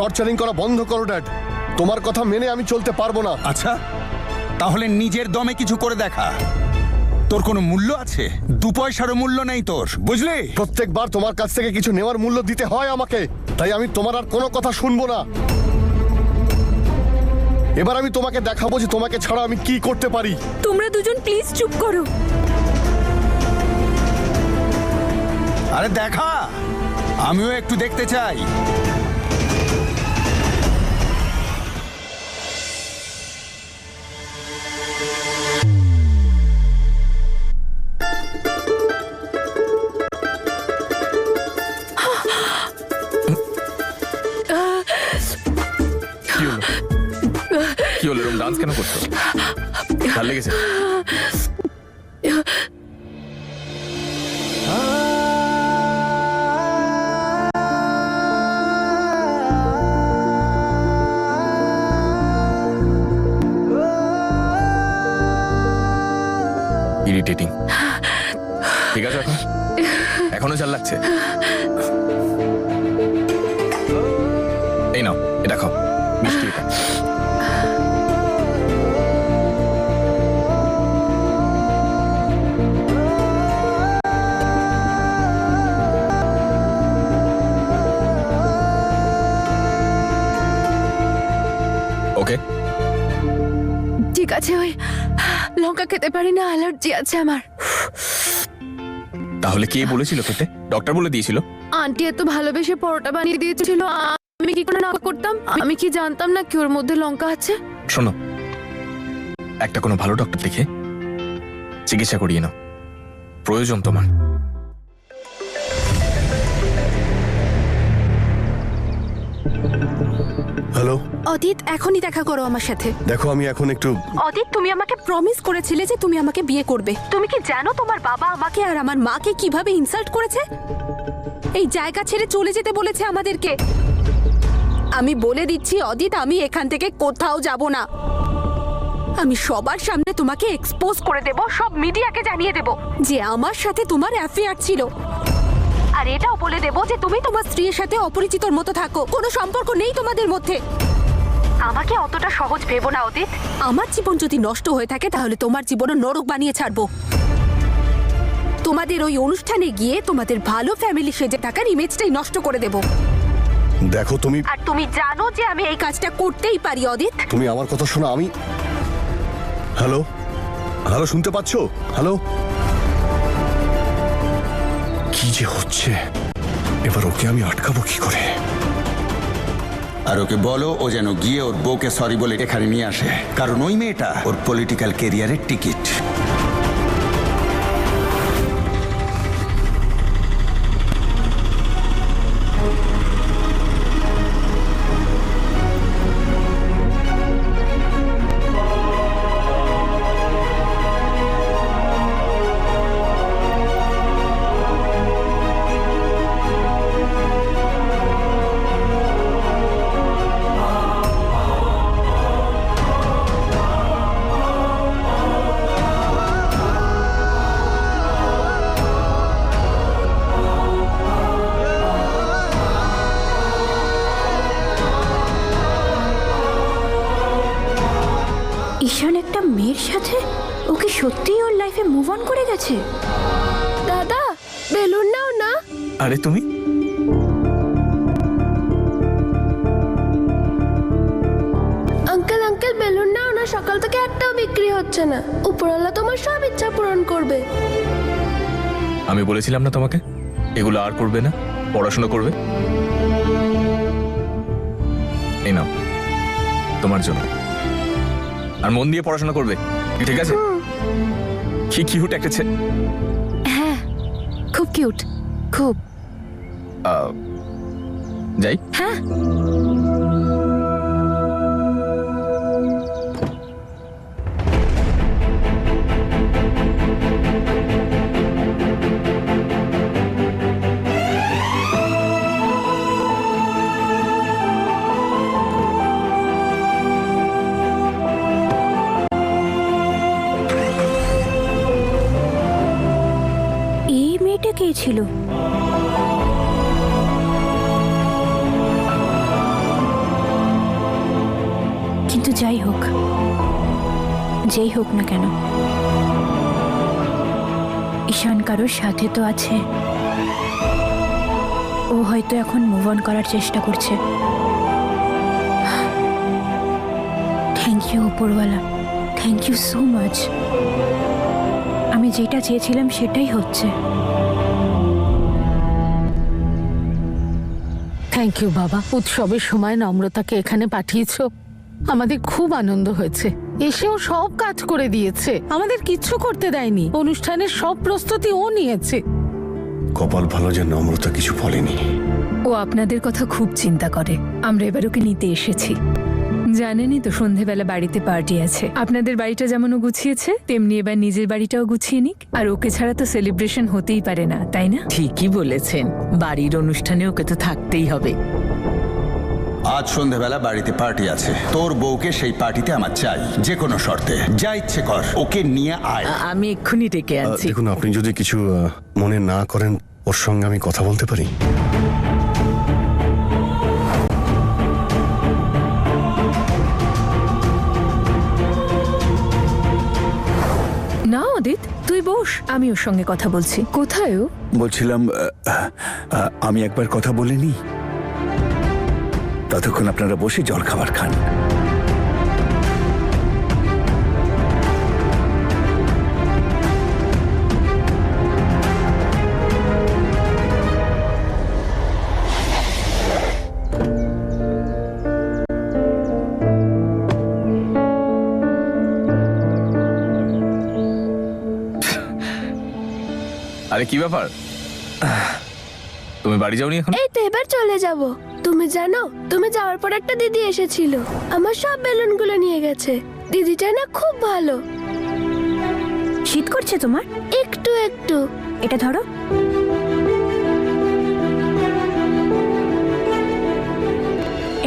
Torturing করা বন্ধ করো ড্যাড। তোমার কথা মেনে আমি চলতে পারবো না। আচ্ছা, তাহলে নিজের দমে কিছু করে দেখা। তোর কোনো মূল্য আছে? 2 পয়সারও মূল্য নেই তোর, বুঝলি? প্রত্যেকবার তোমার কাছ থেকে কিছু নেওয়ার মূল্য দিতে হয় আমাকে, তাই আমি তোমার আর কোনো কথা শুনবো না। এবার আমি তোমাকে দেখাবো যে তোমাকে ছাড়া আমি কি করতে পারি। তোমরা দুজন প্লিজ চুপ করো। আরে দেখা, আমিও একটু দেখতে চাই। কি হলো? এরকম ডান্স কেন করছো? ভালো লেগেছে? ইরিটেটিং। ঠিক আছে, এখনো চাল লাগছে? এই নাও, এটা খাও, মিষ্টি এটা। ওকে, ঠিক আছে, ওই লঙ্কা খেতে পারি না, অ্যালার্জি আছে আমার। তাহলে কে বলেছিল খেতে? ডক্টর বলে দিয়েছিল? আন্টি এত ভালোবেসে পরোটা বানিয়ে দিয়েছিল, আমি কি করে না করতাম? আমি কি জানতাম না কি ওর মধ্যে লঙ্কা আছে? শোনো, একটা কোনো ভালো ডক্টর দেখে চিকিৎসা করিয়ে নাও, প্রয়োজন তোমার। হ্যালো অদিত, এখনই দেখা করো আমার সাথে। দেখো, আমি এখন একটু অদিত, তুমি আমাকে প্রমিস করেছিলে যে তুমি আমাকে বিয়ে করবে। তুমি কি জানো তোমার বাবা আমাকে আর আমার মাকে কিভাবে ইনসাল্ট করেছে? এই জায়গা ছেড়ে চলে যেতে বলেছে আমাদেরকে। আমি বলে দিচ্ছি অদিত, আমি এখান থেকে কোথাও যাব না। আমি সবার সামনে তোমাকে এক্সপোজ করে দেব, সব মিডিয়াকে জানিয়ে দেব যে আমার সাথে তোমার অ্যাফেয়ার ছিল। আর এটাও বলে দেব যে তুমি তোমার স্ত্রীর সাথে অপরিচিতর মতো থাকো, কোনো সম্পর্ক নেই তোমাদের মধ্যে। আমাকে অতটা সহজ ভেবো না অদিত। আমার জীবন যদি নষ্ট হয়ে থাকে তাহলে তোমার জীবনও নরক বানিয়ে ছাড়বো। তোমাদের ওই অনুষ্ঠানে গিয়ে তোমাদের ভালো ফ্যামিলি সেজে থাকার ইমেজটাই নষ্ট করে দেব। দেখো তুমি, আর তুমি জানো যে আমি এই কাজটা করতেই পারি অদিত। তুমি আমার কথা শোনো। আমি হ্যালো হ্যালো, শুনতে পাচ্ছো? হ্যালো, কি যে হচ্ছে? এবার ওকে আমি আটকাবো কি করে? আর ওকে বলো ও যেন গিয়ে ওর বউকে সরি বলে এখানে নিয়ে আসে, কারণ ওই মেয়েটা ওর পলিটিক্যাল ক্যারিয়ারের টিকিট। ঈশান একটা মেয়ের সাথে, ওকে সত্যিই ওর লাইফে মুভ অন করে গেছে। দাদা, বেলুন নাও না। আরে তুমি, আঙ্কেল আঙ্কেল বেলুন নাও না, সকাল থেকে একটাও বিক্রি হচ্ছে না। উপরওয়ালা তোমার সব ইচ্ছা পূরণ করবে। আমি বলেছিলাম না তোমাকে এগুলো আর করবে না, পড়াশোনা করবে। এই নাও, তোমার জন্য। আর মন দিয়ে পড়াশোনা করবে, ঠিক আছে? কি কিউট একটা ছেলে। হ্যাঁ, খুব কিউট, খুব। যাই। হ্যাঁ, মেয়েটা কে ছিল? কিন্তু যাই হোক, যেই হোক না কেন, ঈশান কারোর সাথে তো আছে। ও হয়তো এখন মুভ অন করার চেষ্টা করছে। থ্যাংক ইউ উপরওয়ালা, থ্যাংক ইউ সো মাচ। আমি যেটা চেয়েছিলাম সেটাই হচ্ছে। থ্যাংক ইউ বাবা, উৎসবের সময় নম্রতাকে এখানে পাঠিয়েছো, আমাদের খুব আনন্দ হয়েছে। এসেও সব কাজ করে দিয়েছে, আমাদের কিচ্ছু করতে দেয়নি। অনুষ্ঠানের সব প্রস্তুতি ও নিয়েছে। কপাল ভালো যে নম্রতা কিছু বলেনি। ও আপনাদের কথা খুব চিন্তা করে। আমরা এবার ওকে নিতে এসেছি। জানেনই তো সন্ধেবেলা বাড়িতে পার্টি আছে। আপনাদের বাড়িটা যেমন ও গুছিয়েছে, তেমনি এবার নিজের বাড়িটাও গুছিয়ে নিক। আর ওকে ছাড়া তো সেলিব্রেশন হতেই পারে না, তাই না? ঠিকই বলেছেন, বাড়ির অনুষ্ঠানে ওকে তো থাকতেই হবে। আজ সন্ধেবেলা বাড়িতে পার্টি আছে, তোর বউকে সেই পার্টিতে আমার চাই, যে কোনো শর্তে। যা ইচ্ছে কর, ওকে নিয়ে আয়। আমি এক্ষুনি ডেকে আনছি। দেখুন, আপনি যদি কিছু মনে না করেন, ওর সঙ্গে আমি কথা বলতে পারি? না অদিত, তুই বস, আমি ওর সঙ্গে কথা বলছি। কোথায় ও? বলছিলাম আমি একবার কথা বলিনি, ততক্ষণ আপনারা বসে জল খাবার খান। আরে কি ব্যাপার, তুমি বাড়ি যাওনি এখন? এই তো এবার চলে যাব। তুমি জানো, তুমি যাওয়ার পর একটা দিদি এসেছিল, আমার সব বেলুনগুলো নিয়ে গেছে। দিদিটা না খুব ভালো। শীত করছে তোমার? একটু একটু। এটা ধরো।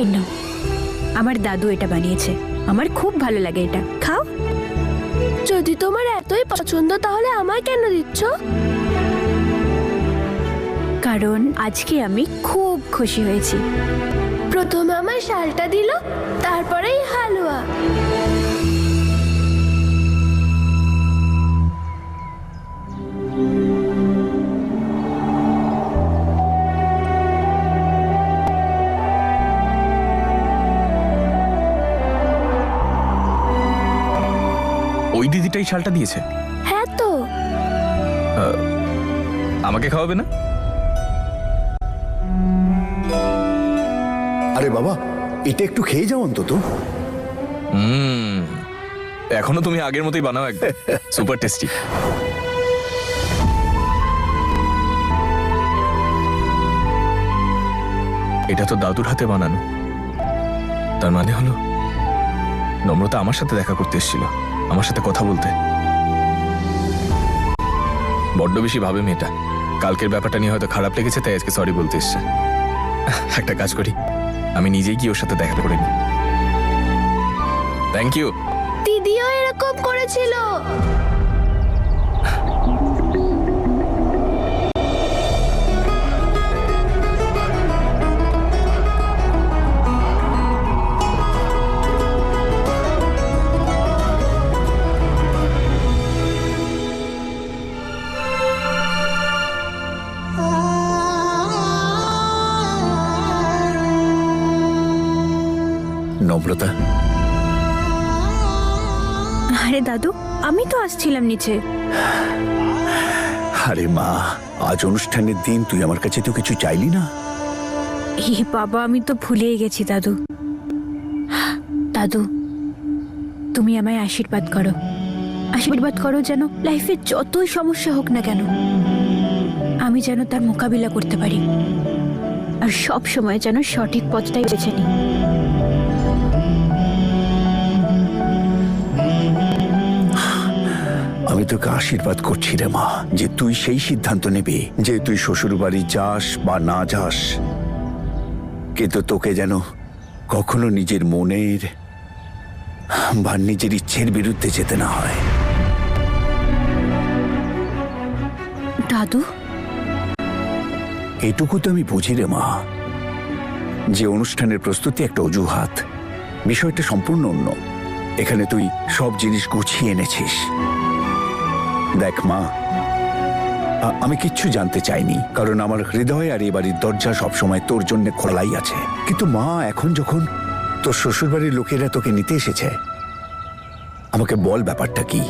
এই নাও, আমার দাদু এটা বানিয়েছে, আমার খুব ভালো লাগে। এটা খাও। যদি তোমার এতই পছন্দ তাহলে আমায় কেন দিচ্ছ? কারণ আজকে আমি খুব খুশি হয়েছি। প্রথমে আমায় শালটা দিল, তারপরেই হালুয়া। ওই দিদিটাই শালটা দিয়েছে? হ্যাঁ তো। আমাকে খাওয়াবে না? আরে বাবা, এটা একটু খেয়ে যাও অন্তত। এখনো তুমি আগের মতোই বানাও, একদম সুপার টেস্টি। এটা তো দাদুর হাতে বানানো, তার মানে হলো নম্রতা আমার সাথে দেখা করতে এসেছিল, আমার সাথে কথা বলতে। বড্ড বেশি ভাবে মেয়েটা। কালকের ব্যাপারটা নিয়ে হয়তো খারাপ লেগেছে, তাই আজকে সরি বলতে এসছে। একটা কাজ করি, আমি নিজেই গিয়ে ওর সাথে দেখা করে নিই। Thank you. দিদিও এরকম করেছিল। নম্রতা, আরে দাদু, আমি তো আসছিলাম নিচে। আরে মা, আজ অনুষ্ঠানের দিন, তুই আমার কাছে তো কিছু চাইলি না। এই বাবা, আমি তো ভুলেই গেছি দাদু। দাদু, তুমি আমায় আশীর্বাদ করো। আশীর্বাদ করো যেন লাইফে যতই সমস্যা হোক না কেন, আমি যেন তার মোকাবিলা করতে পারি, আর সব সময় যেন সঠিক পথটাই বেছে নিই। আমি তোকে আশীর্বাদ করছি রে মা, যে তুই সেই সিদ্ধান্ত নিবি যে তুই শ্বশুর বাড়ি যাস বা না যাস, কিন্তু তোকে যেন কখনো নিজের মনের বা নিজের ইচ্ছের বিরুদ্ধে যেতে না হয়। দাদু, এটুকু তো আমি বুঝি রে মা, যে অনুষ্ঠানের প্রস্তুতি একটা অজুহাত, বিষয়টা সম্পূর্ণ অন্য। এখানে তুই সব জিনিস গুছিয়ে এনেছিস। দেখ মা, আমি কিচ্ছু জানতে চাইনি, কারণ আমার হৃদয় আর এ বাড়ির দরজা সবসময় তোর জন্য খোলাই আছে। কিন্তু মা, এখন যখন তোর শ্বশুরবাড়ির লোকেরা তোকে নিতে এসেছে, আমাকে বল ব্যাপারটা কি।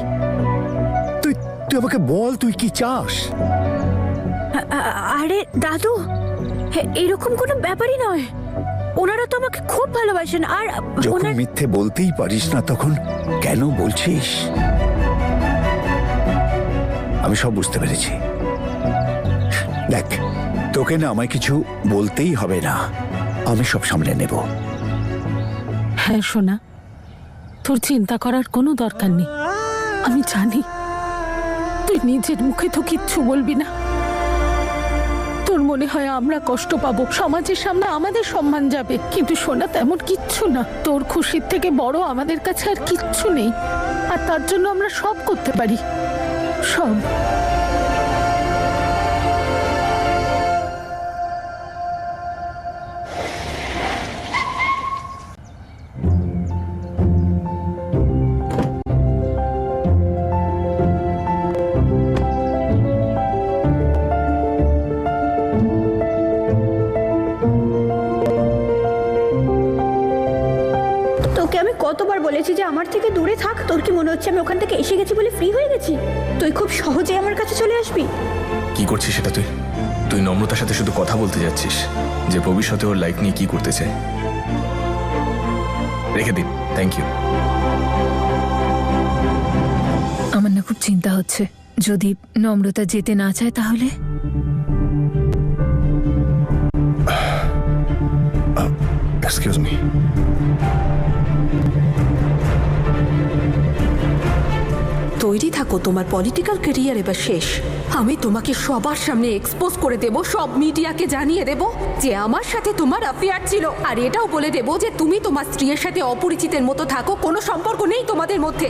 তুই তুই আমাকে বল, তুই কি চাস? আরে দাদু, এরকম কোনো ব্যাপারই নয়। ওনারা তো আমাকে খুব ভালোবাসেন। আর যখন মিথ্যে বলতেই পারিস না, তখন কেন বলছিস? আমি সব বুঝতে পেরেছি। দেখ, তোকে না আমায় কিছু বলতেই হবে না, আমি সব সামলে নেব। হ্যাঁ সোনা, তোর চিন্তা করার কোনো দরকার নেই। আমি জানি তুই নিজের মুখে তো কিচ্ছু বলবি না। তোর মনে হয় আমরা কষ্ট পাবো, সমাজের সামনে আমাদের সম্মান যাবে, কিন্তু সোনা তেমন কিচ্ছু না। তোর খুশির থেকে বড় আমাদের কাছে আর কিচ্ছু নেই, আর তার জন্য আমরা সব করতে পারি, সব। তোকে আমি কতবার বলেছি যে আমার থেকে দূরে থাক? তোর কি মনে হচ্ছে আমি ওখান থেকে এসে গেছি বলে ফ্রি হয়ে গেছি? তুই খুব সহজে আমার কাছে চলে আসবি। কি করছিস সেটা তুই? তুই নম্রতার সাথে শুধু কথা বলতে যাচ্ছিস যে ভবিষ্যতে ওর লাইফ নিয়ে কি করতে চায়। রেখে দিন, থ্যাংক ইউ। আমার না খুব চিন্তা হচ্ছে, যদি নম্রতা যেতে না চায় তাহলে? Excuse me. তৈরি থাকো, তোমার পলিটিক্যাল ক্যারিয়ার এবার শেষ। আমি তোমাকে সবার সামনে এক্সপোজ করে দেব, সব মিডিয়াকে জানিয়ে দেব যে আমার সাথে তোমার অ্যাফেয়ার ছিল, আর এটাও বলে দেব যে তুমি তোমার স্ত্রীর সাথে অপরিচিতের মতো থাকো, কোনো সম্পর্ক নেই তোমাদের মধ্যে।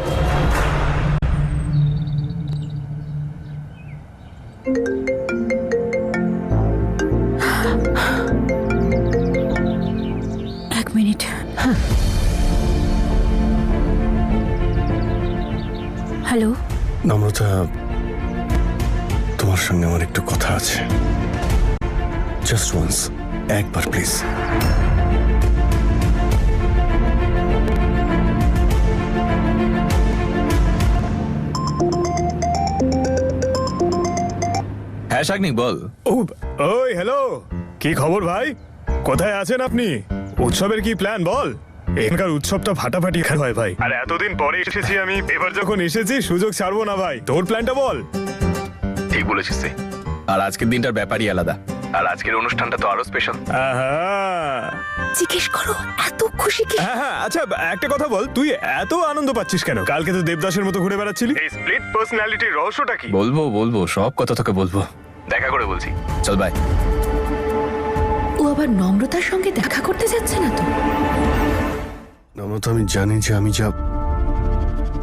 এক মিনিট। হ্যালো নম্রতা, তোমার সঙ্গে আমার একটু কথা আছে। জাস্ট ওয়ান্স, একবার প্লিজ। হ্যাঁ শাগনিক, বল। ওই হ্যালো, কি খবর ভাই? কোথায় আছেন আপনি? উৎসবের কি প্ল্যান বল? এখানকার উৎসবটা ফাটাফাটি হয় ভাই। আর এতদিন পরে এসেছি আমি, এবার যখন এসেছি সুযোগ ছাড়বো না ভাই। তোর প্ল্যানটা বল। ঠিক বলেছিস তুই। আর আজকের দিনটার ব্যাপারই আলাদা, আর আজকের অনুষ্ঠানটা তো আরো স্পেশাল। জিজ্ঞেস করো, এত খুশি কি? হ্যাঁ, আচ্ছা একটা কথা বল, তুই এত আনন্দ পাচ্ছিস কেন? কালকে তো দেবদাসের মতো ঘুরে বেড়াচ্ছিলি। এই স্প্লিট পার্সোনালিটির রহস্যটা কি? বলবো বলবো, সব কথা তোকে বলবো, দেখা করে বলছি। চল বাই। ও আবার নম্রতার সঙ্গে দেখা করতে যাচ্ছে না তো? নম্রতা, আমি জানি যে আমি যা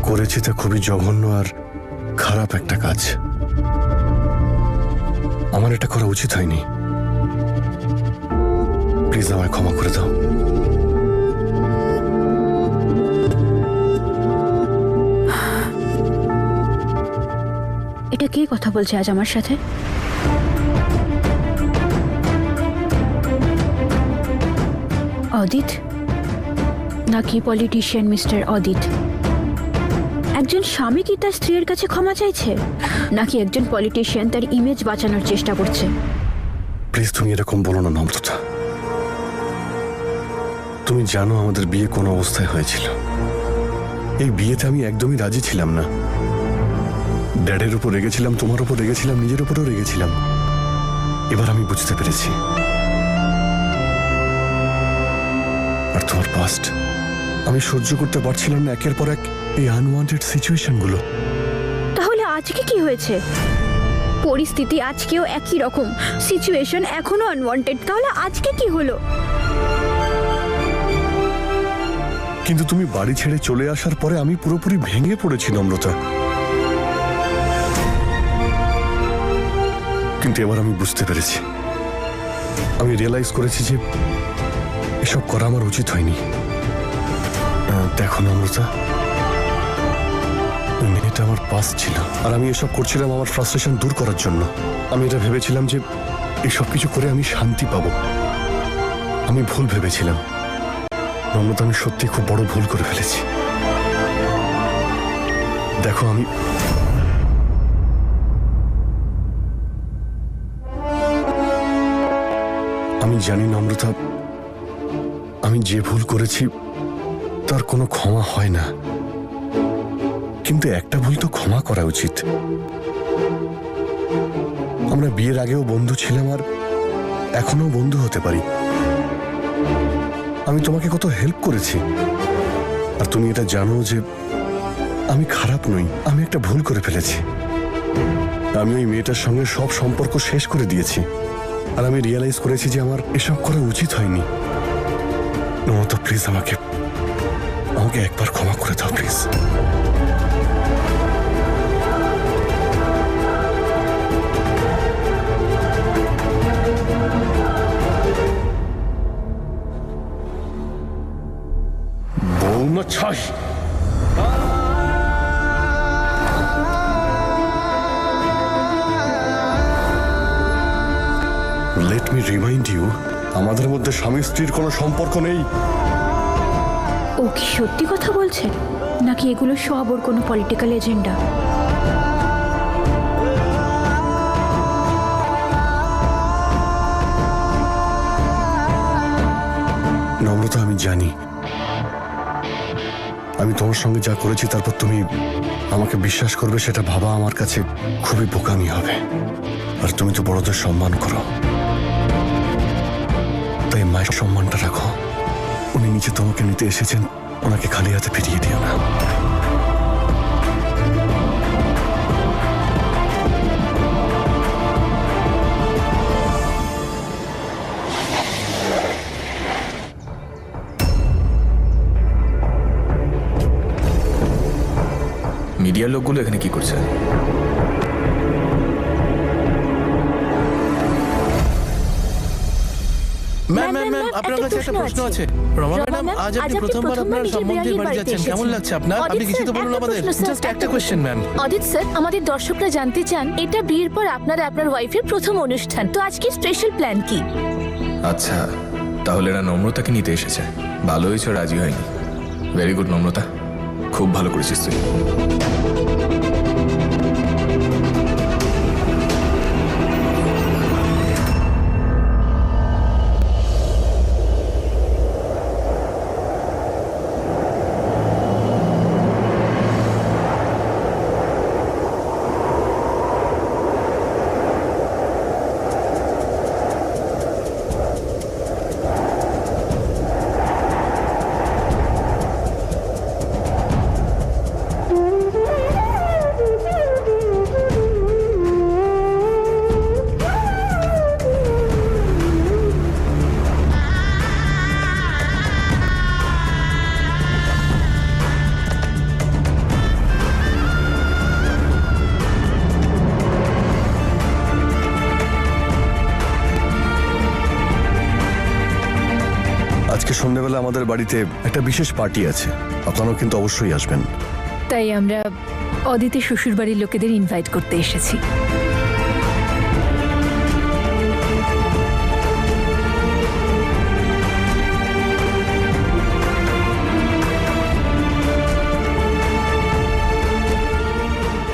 করেছি তা খুবই জঘন্য আর খারাপ একটা কাজ। আমার এটা করা উচিত হয়নি। প্লিজ আমায় ক্ষমা করে দাও। এটা কে কথা বলছে আজ আমার সাথে? অদিত নাকি পলিটিশিয়ান মিস্টার অদিত? একজন স্বামী কি তার স্ত্রীর কাছে ক্ষমা চাইছে, নাকি একজন পলিটিশিয়ান তার ইমেজ বাঁচানোর চেষ্টা করছে? প্লিজ তুমি এরকম বলো না নম্রতা। তুমি জানো আমাদের বিয়ে কোন অবস্থায় হয়েছিল। এই বিয়েতে আমি একদমই রাজি ছিলাম না। ড্যাডের উপর রেগেছিলাম, তোমার উপর রেগেছিলাম, নিজের উপরও রেগেছিলাম। এবার আমি বুঝতে পেরেছি। আর তোমার পাস্ট আমি সহ্য করতে পারছিলাম না, একের পর এক এই আনওয়ান্টেড সিচুয়েশনগুলো। তাহলে আজকে কি হয়েছে? পরিস্থিতি আজকেও একই রকম, সিচুয়েশন এখনো আনওয়ান্টেড, তাহলে আজকে কি হলো? কিন্তু তুমি বাড়ি ছেড়ে চলে আসার পরে আমি পুরোপুরি ভেঙে পড়েছি নম্রতা। কিন্তু এবার আমি বুঝতে পেরেছি, আমি রিয়েলাইজ করেছি যে এসব করা আমার উচিত হয়নি। দেখো নম্রতা, ওই মেয়েটা আমার পাস ছিল, আর আমি এসব করছিলাম আমার ফ্রাস্ট্রেশন দূর করার জন্য। আমি এটা ভেবেছিলাম যে এসব কিছু করে আমি শান্তি পাবো। আমি ভুল ভেবেছিলাম নম্রতা, আমি সত্যি খুব বড় ভুল করে ফেলেছি। দেখো আমি জানি নম্রতা, আমি যে ভুল করেছি তার কোনো ক্ষমা হয় না, কিন্তু একটা ভুল তো ক্ষমা করা উচিত। আমরা বিয়ের আগেও বন্ধু ছিলাম, আর এখনো বন্ধু হতে পারি। আমি তোমাকে কত হেল্প করেছি, আর তুমি এটা জানো যে আমি খারাপ নই, আমি একটা ভুল করে ফেলেছি। আমি ওই মেয়েটার সঙ্গে সব সম্পর্ক শেষ করে দিয়েছি, আর আমি রিয়েলাইজ করেছি যে আমার এসব করা উচিত হয়নি। নম্রতা প্লিজ আমাকে একবার ক্ষমা করে দাও প্লিজ। বৌমা ছাই, লেট মি রিমাইন্ড ইউ, আমাদের মধ্যে স্বামী স্ত্রীর কোনো সম্পর্ক নেই। ও কি সত্যি কথা বলছে, নাকি এগুলো সব ওর কোনো পলিটিক্যাল এজেন্ডা? নম্রতা, আমি জানি আমি তোমার সঙ্গে যা করেছি তারপর তুমি আমাকে বিশ্বাস করবে, সেটা ভাবা আমার কাছে খুবই বোকামি হবে। আর তুমি তো বড়দের সম্মান করো, তাই মায়ের সম্মানটা রাখো। উনি নিচে তোমাকে নিতে এসেছেন, ওনাকে খালি হাতে ফিরিয়ে দিও না। মিডিয়ার লোকগুলো এখানে কি করছে? ম্যাম আপনার কাছে একটা প্রশ্ন আছে। রমা ম্যাডাম, আজ আপনি প্রথমবার আপনার সম্বন্ধে বাড়ি যাচ্ছেন, কেমন লাগছে আপনার? আপনি কিছু তো বলুন আমাদের। জাস্ট একটা কোশ্চেন ম্যাম। অদিত স্যার, আমাদের দর্শকরা জানতে চান, এটা বিয়ের পর আপনার ওয়াইফের প্রথম অনুষ্ঠান, তো আজকে স্পেশাল প্ল্যান কি? আচ্ছা, তাহলে এরা নম্রতাকে নিতে এসেছে। ভালো হয়েছে রাজি হয়নি। ভেরি গুড নম্রতা, খুব ভালো করেছিস তুই। আজকে সন্ধ্যাবেলা আমাদের বাড়িতে একটা বিশেষ পার্টি আছে, আপনারাও কিন্তু অবশ্যই আসবেন। তাই আমরা অদিতের শ্বশুরবাড়ির লোকেদের ইনভাইট করতে এসেছি।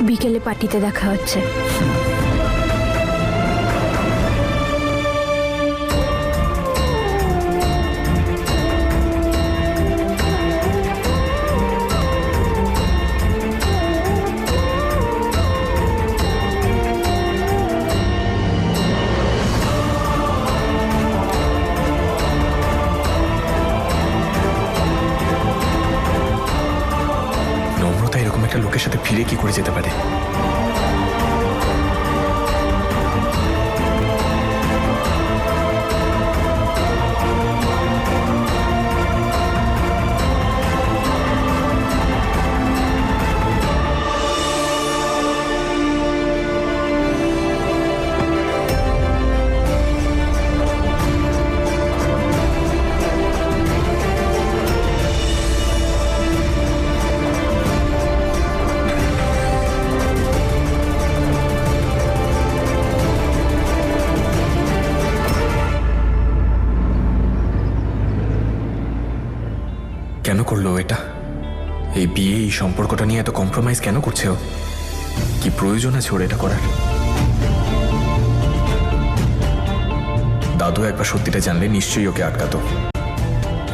বিকেলে পার্টিতে দেখা হচ্ছে। একটা লোকের সাথে ফিরে কি করে যেতে পারে? কেন করলো ও এটা? এই বিয়ে, এই সম্পর্কটা নিয়ে এত কম্প্রোমাইজ কেন করছে ও? কি প্রয়োজন আছে ওর এটা করার? দাদু একবার সত্যিটা জানলে নিশ্চয়ই ওকে আটকাতো।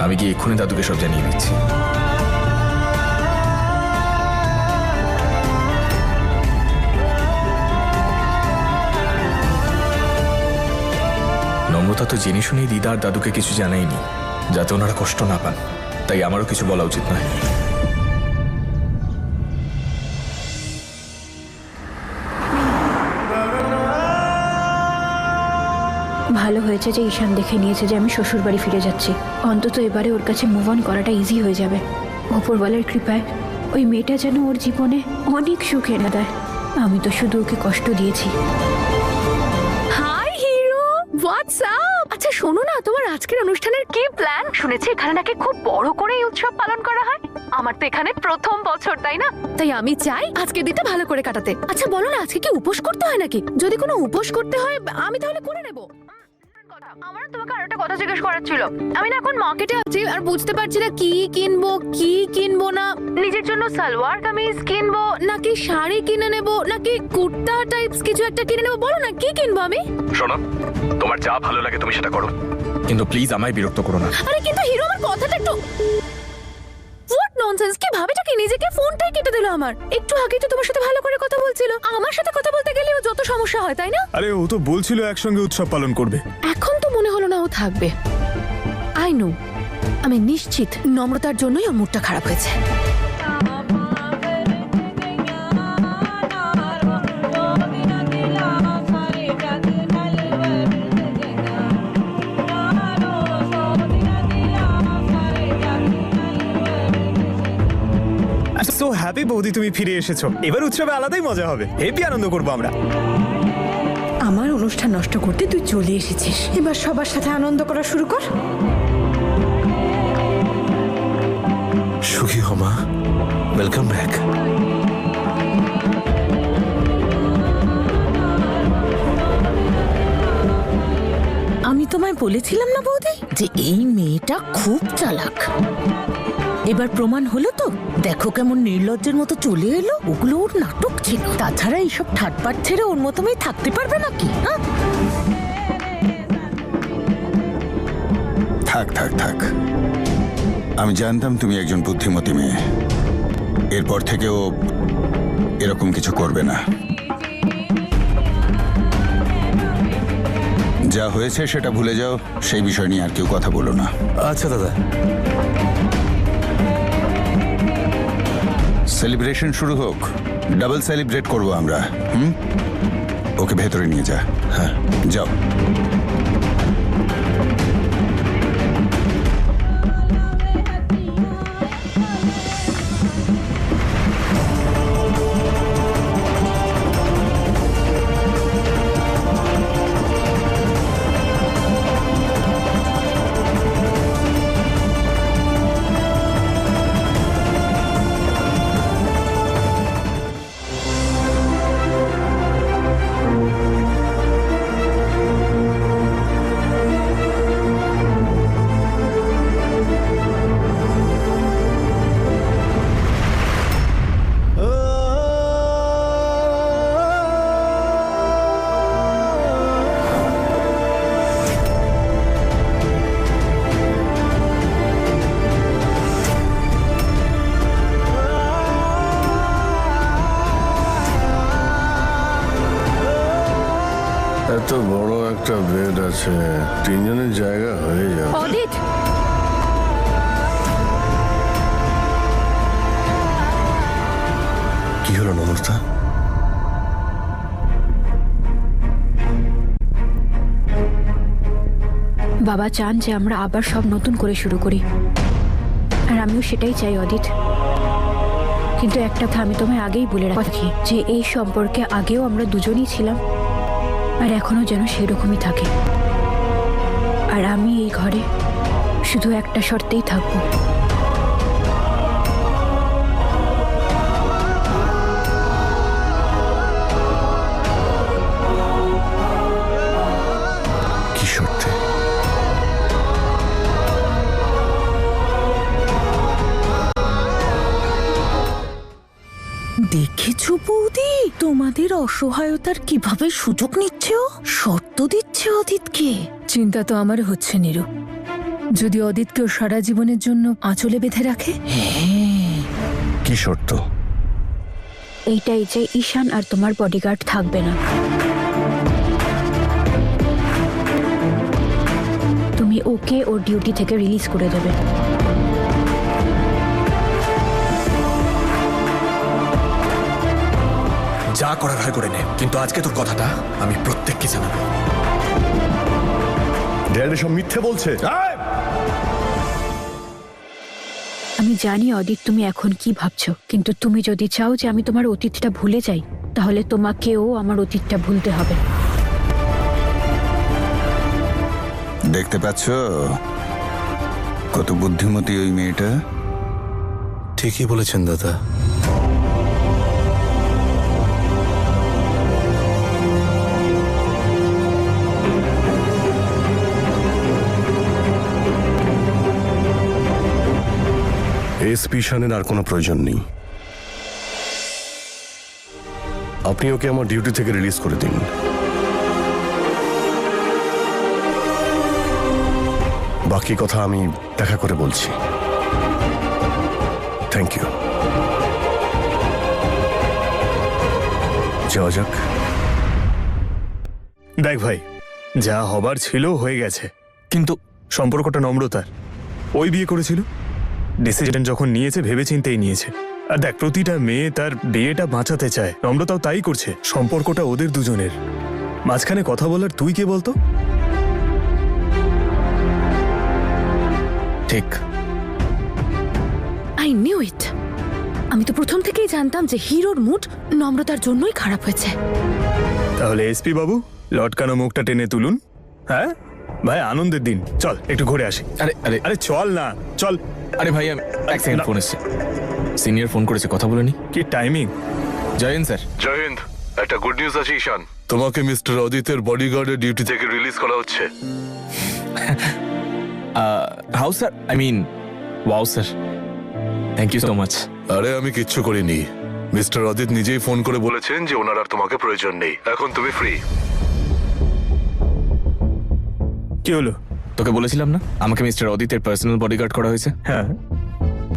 আমি গিয়ে এক্ষুনি দাদুকে সব জানিয়ে দিচ্ছি। নম্রতা তো জেনে শুনেই দিদা আর দাদুকে কিছু জানায়নি, যাতে ওনারা কষ্ট না পান। তাই আমারও কিছু বলা উচিত নয়। ভালো হয়েছে যে ঈশান দেখে নিয়েছে যে আমি শ্বশুর বাড়ি ফিরে যাচ্ছি। অন্তত এবারে ওর কাছে মুভ অন করাটা ইজি হয়ে যাবে। ওপরওয়ালার কৃপায় ওই মেয়েটা যেন ওর জীবনে অনেক সুখ এনে দেয়। আমি তো শুধু ওকে কষ্ট দিয়েছি। Hi hero, what's up? আচ্ছা শোনো না, তোমার আজকের অনুষ্ঠানের কি প্ল্যান? শুনেছি এখানে নাকি খুব বড় করে এই উৎসব পালন করা হয়। আমার তো এখানে প্রথম বছর, তাই না? তাই আমি চাই আজকের দিনটা ভালো করে কাটাতে। আচ্ছা বলো না, আজকে কি উপোস করতে হয় নাকি? যদি কোনো উপোস করতে হয় আমি তাহলে করে নেব। আমার তোমাকে আর একটা কথা জিজ্ঞেস করার ছিল। আমি না এখন মার্কেটে আছি আর বুঝতে পারছি না কি কিনবো না। নিজের জন্য সালোয়ার কামিজ কিনবো নাকি শাড়ি কিনে নেব নাকি কুর্তা টাইপস কিছু একটা কিনে নেবো। বলো না কি কিনবো আমি? শোনো, তোমার যা ভালো লাগে তুমি সেটা করো, কিন্তু প্লিজ আমায় বিরক্ত করো না। আরে কিন্তু হিরো, আমার কথাটা একটু হোয়াট ননসেন্স! কি ভাবেটা কি? নিজেকে ফোনটাই কেটে দিল আমার। একটু আগে তো তোমার সাথে ভালো করে কথা বলছিল। আমার সাথে কথা বলতে গেলেও যত সমস্যা হয়, তাই না? আরে ও তো বলছিল একসঙ্গে উৎসব পালন করবে। এখন তো মনে হলো না ও থাকবে। আই নো, আমি নিশ্চিত নম্রতার জন্যই ওর মুডটা খারাপ হয়েছে। সো হ্যাপি বৌদি, তুমি ফিরে এসেছো। এবার উৎসবে আলাদাই মজা হবে, হেপি আনন্দ করবো আমরা। আমার অনুষ্ঠান নষ্ট করতে তুই চলে এসেছিস, এবার সবার সাথে আনন্দ করা শুরু কর। সুখী হমা, ওয়েলকাম ব্যাক। আমি তোমায় বলেছিলাম না বৌদি যে এই মেয়েটা খুব চালাক। এবার প্রমাণ হলো তো। দেখো কেমন নির্লজ্জের মতো চলে এলো। ওগুলো ওর নাটক ছিল। তাছাড়া এইসব ঠাটপাট ছেড়ে ওর মতো মেয়ে থাকতে পারবে নাকি? থাক থাক থাক, আমি জানতাম তুমি একজন বুদ্ধিমতী মেয়ে। এরপর থেকে ও এরকম কিছু করবে না। যা হয়েছে সেটা ভুলে যাও, সেই বিষয় নিয়ে আর কেউ কথা বলো না। আচ্ছা দাদা। সেলিব্রেশন শুরু হোক, ডাবল সেলিব্রেট করবো আমরা। ওকে ভেতরে নিয়ে যা। হ্যাঁ যাও। এত বড় একটা বেড আছে, তিনজনের জায়গা হয়ে যাবে। অদিত, কি হলো নম্রতা? বাবা চান যে আমরা আবার সব নতুন করে শুরু করি, আর আমিও সেটাই চাই অদিত। কিন্তু একটা কথা আমি তোমায় আগেই বলে রাখি যে এই সম্পর্কে আগেও আমরা দুজনই ছিলাম, আর এখনো যেন সেরকমই থাকে। আর আমি এই ঘরে শুধু একটা শর্তেই থাকবো। কি শর্তে? দেখেছো বৌদি তোমাদের অসহায়তার কিভাবে সুযোগ নিচ্ছে ও শর্ত দিচ্ছে অদিতকে। চিন্তা তো আমার হচ্ছে নিরু, যদি অদিতকেও সারা জীবনের জন্য আঁচলে বেঁধে রাখে। কি শর্ত? এইটাই যে ঈশান আর তোমার বডিগার্ড থাকবে না। তুমি ওকে ওর ডিউটি থেকে রিলিজ করে দেবে। যা করার হয় করে নে, কিন্তু আজকে তোর কথাটা আমি প্রত্যেককে জানাবো। ড্যাড সব মিথ্যে বলছে। আমি জানি অদিত তুমি এখন কি ভাবছো, কিন্তু তুমি যদি চাও যে আমি তোমার অতীতটা ভুলে যাই, তাহলে তোমাকেও আমার অতীতটা ভুলতে হবে। দেখতে পাচ্ছ কত বুদ্ধিমতী ওই মেয়েটা? ঠিকই বলেছেন দাদা। এসপি শানের আর কোনো প্রয়োজন নেই। আপনি ওকে আমার ডিউটি থেকে রিলিজ করে দিন। বাকি কথা আমি দেখা করে বলছি। Thank you. যাওয়া যাক। দেখ ভাই, যা হবার ছিল হয়ে গেছে, কিন্তু সম্পর্কটা নম্রতার। ওই বিয়ে করেছিল, ডিসিশন যখন নিয়েছে ভেবেচিন্তেই নিয়েছে। আর দেখ, প্রতিটা মেয়ে তার বিয়েটা বাঁচাতে চায়, নম্রতাও তাই করছে। সম্পর্কটা ওদের দুজনের, মাঝখানে কথা বলার তুই কে বলতো? ঠিক। I knew it. আমি তো প্রথম থেকেই জানতাম যে হিরোর মুড নম্রতার জন্যই খারাপ হয়েছে। তাহলে এসপি বাবু লটকানো মুখটা টেনে তুলুন। হ্যাঁ ভাই, আনন্দের দিন, চল একটু ঘুরে আসি। আরে আরে আরে চল না, চল। আরে ভাই, এক সেকেন্ড, ফোন এসছে। সিনিয়র ফোন করেছে, কথা বলে নি। কি টাইমিং! জয় হিন্দ স্যার। জয় হিন্দ। একটা গুড নিউজ আছে ঈশান, তোমাকে মিস্টার অদিতের বডিগার্ডের ডিউটি থেকে রিলিজ করা হচ্ছে। How sir, I mean wow sir, thank you so much. আরে আমি কিচ্ছু করিনি, মিস্টার অদিত নিজেই ফোন করে বলেছেন যে ওনার আর তোমাকে প্রয়োজন নেই, এখন তুমি ফ্রি। কি হলো? তোকে বলেছিলাম না আমাকে মিস্টার অদিতের পার্সোনাল বডিগার্ড করা হয়েছে? হ্যাঁ,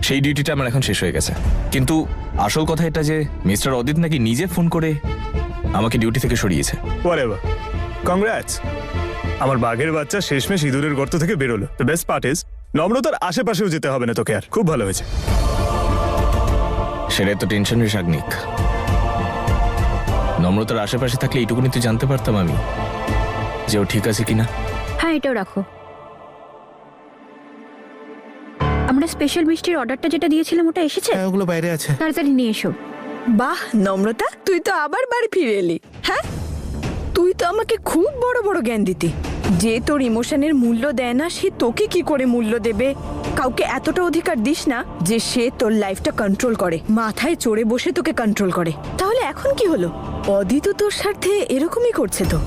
সেই ডিউটিটা আমার এখন শেষ হয়ে গেছে। কিন্তু আসল কথা এটা যে মিস্টার অদিত নাকি নিজে ফোন করে আমাকে ডিউটি থেকে সরিয়েছে। Whatever, congrats. আমার বাঘের বাচ্চা শেষমেশ ইঁদুরের গর্ত থেকে বেরোলো। দ্য বেস্ট পার্ট ইজ নম্রতার আশেপাশেও যেতে হবে না তোকে আর। খুব ভালো হয়েছে। সেটাই তো টেনশনের শাগনিক। নম্রতার আশেপাশে থাকলে এইটুকুনি তুই জানতে পারতাম আমি যে ও ঠিক আছে কিনা। হ্যাঁ, এটাও রাখো। আমরা স্পেশাল মিষ্টির অর্ডারটা যেটা দিয়েছিলাম ওটা এসেছে? হ্যাঁ, ওগুলো বাইরে আছে। তাড়াতাড়ি নিয়ে এসো। বাহ নম্রতা, তুই তো আবার বাড়ি ফিরে এলি। হ্যাঁ, তুই তো আমাকে খুব বড় বড় জ্ঞান দিতি। যে তোর ইমোশনের মূল্য দেয় না, সে তোকে কি করে মূল্য দেবে? কাউকে এতটা অধিকার দিস না যে সে তোর লাইফটা কন্ট্রোল করে, মাথায় চড়ে বসে তোকে কন্ট্রোল করে। তাহলে এখন কি হলো? অদিত তোর স্বার্থে এরকমই করছে তো,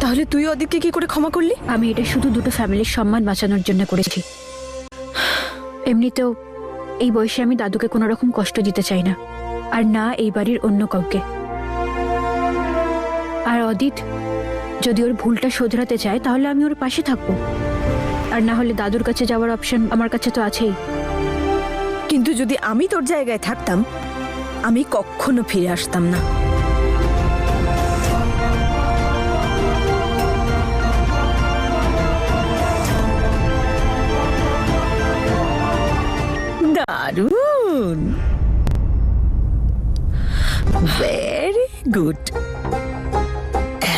তাহলে তুই অদিতকে কি করে ক্ষমা করলি? আমি এটা শুধু দুটো ফ্যামিলির সম্মান বাঁচানোর জন্য করেছি। এমনিতেও এই বয়সে আমি দাদুকে কোনো রকম কষ্ট দিতে চাই না, আর না এই বাড়ির অন্য কাউকে। আর অদিত যদি ওর ভুলটা শোধরাতে চায় তাহলে আমি ওর পাশে থাকবো, আর না হলে দাদুর কাছে যাওয়ার অপশন আমার কাছে তো আছেই। কিন্তু যদি আমি তোর জায়গায় থাকতাম, আমি কখনো ফিরে আসতাম না। দারুণ, ভেরি গুড।